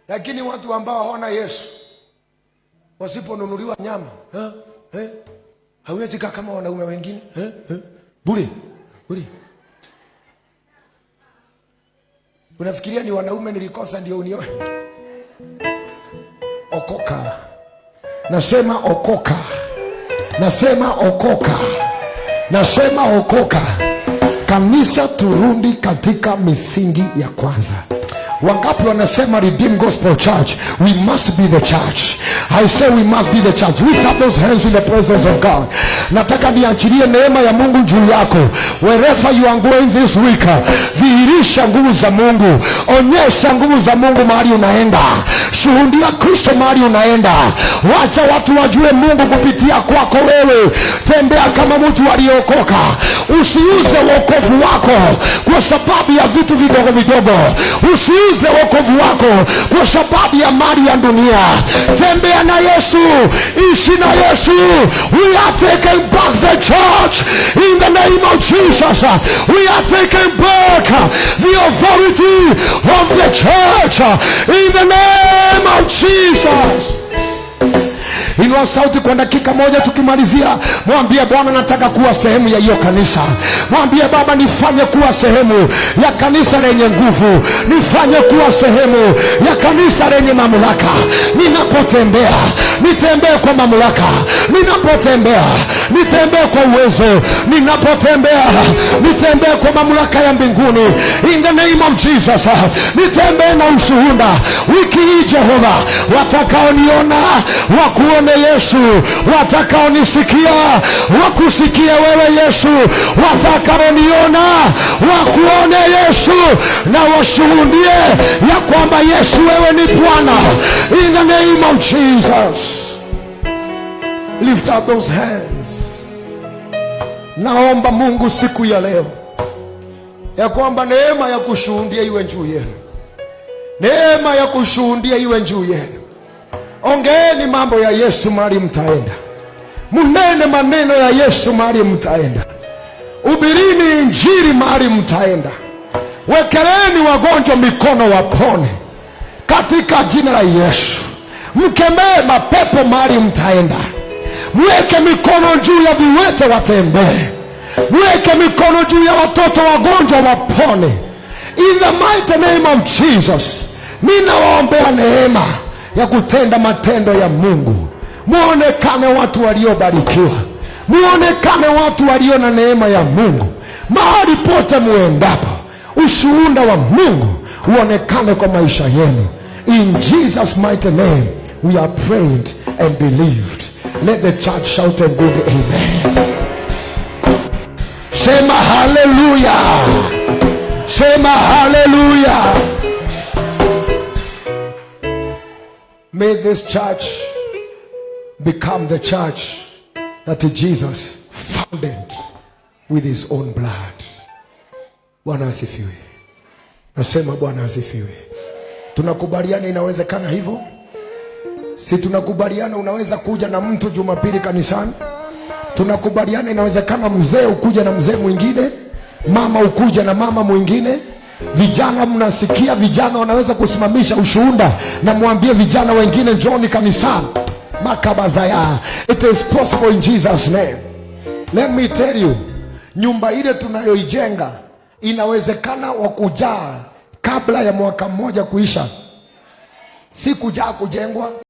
[SPEAKER 1] Lakini watu ambao hawana Yesu wasiponunuliwa nyama, hawezi kama wanaume wengine, bure. Unafikiria ni wanaume nilikosa ndio unioe? Okoka. Nasema okoka. Nasema okoka. Kanisa, turudi katika misingi ya kwanza. Wangapi wanasema Redeemed Gospel Church, we must be the church? I say we must be the church. Lift up those hands in the presence of God. Nataka niachilie neema ya Mungu juu yako. Wherever you are going this week, dhihirisha nguvu za Mungu. Onyesha nguvu za Mungu mahali unaenda. Shuhudia Kristo mahali unaenda. Wacha watu wajue Mungu kupitia kwako wewe. Tembea kama mtu aliyeokoka. Usiuze wokovu wako kwa sababu ya vitu vidogo vidogo. Usiuze wokovu wako kwa sababu ya mali ya dunia. Tembea na Yesu, ishi na Yesu. We are taking back the church in the name of Jesus. We are taking back the authority of the church in the name of Jesus. Inua sauti kwa dakika moja tukimalizia. Mwambie Bwana, nataka kuwa sehemu ya hiyo kanisa. Mwambie Baba, nifanye kuwa sehemu ya kanisa lenye nguvu. Nifanye kuwa sehemu ya kanisa lenye mamlaka. Ninapotembea, nitembee kwa mamlaka. Ninapotembea, nitembee kwa uwezo. Ninapotembea, nitembee kwa mamlaka ya mbinguni. In the name of Jesus. Nitembee na ushuhuda. Wiki hii Jehova, watakaoniona wakuone Yesu, watakaonisikia wakusikia wewe Yesu, watakaoniona wakuone Yesu, na washuhudie ya kwamba Yesu wewe ni Bwana. In the name of Jesus. Lift up those hands. Naomba Mungu siku ya leo ya kwamba neema ya kushuhudia iwe juu yenu. Neema ya kushuhudia iwe juu yenu. Ongeeni mambo ya Yesu mahali mtaenda. Munene maneno ya Yesu mahali mtaenda. Ubirini injili mahali mtaenda. Wekeleni wagonjwa mikono wapone katika jina la Yesu. Mkemee mapepo mahali mtaenda. Mweke mikono juu ya viwete watembee. Mweke mikono juu ya watoto wagonjwa wapone. In the mighty name of Jesus. Ninawaombea neema ya kutenda matendo ya Mungu. Muonekane watu waliobarikiwa. Muonekane watu walio na neema ya Mungu. Mahali pote muendapo, ushuhuda wa Mungu uonekane kwa maisha yenu. In Jesus mighty name we are prayed and believed. Let the church shout a good amen. Sema hallelujah. Sema hallelujah. May this church become the church that Jesus founded with his own blood. Bwana asifiwe. Nasema Bwana asifiwe. Tunakubaliana inawezekana hivyo? Si tunakubaliana unaweza kuja na mtu Jumapili kanisani? Tunakubaliana inawezekana mzee ukuja na mzee mwingine, mama ukuja na mama mwingine. Vijana mnasikia, vijana wanaweza kusimamisha ushuhuda na mwambie vijana wengine njoni kanisani. Makabazaya. It is possible in Jesus name. Let me tell you, nyumba ile tunayoijenga inawezekana wakujaa kabla ya mwaka mmoja kuisha. Si kujaa kujengwa.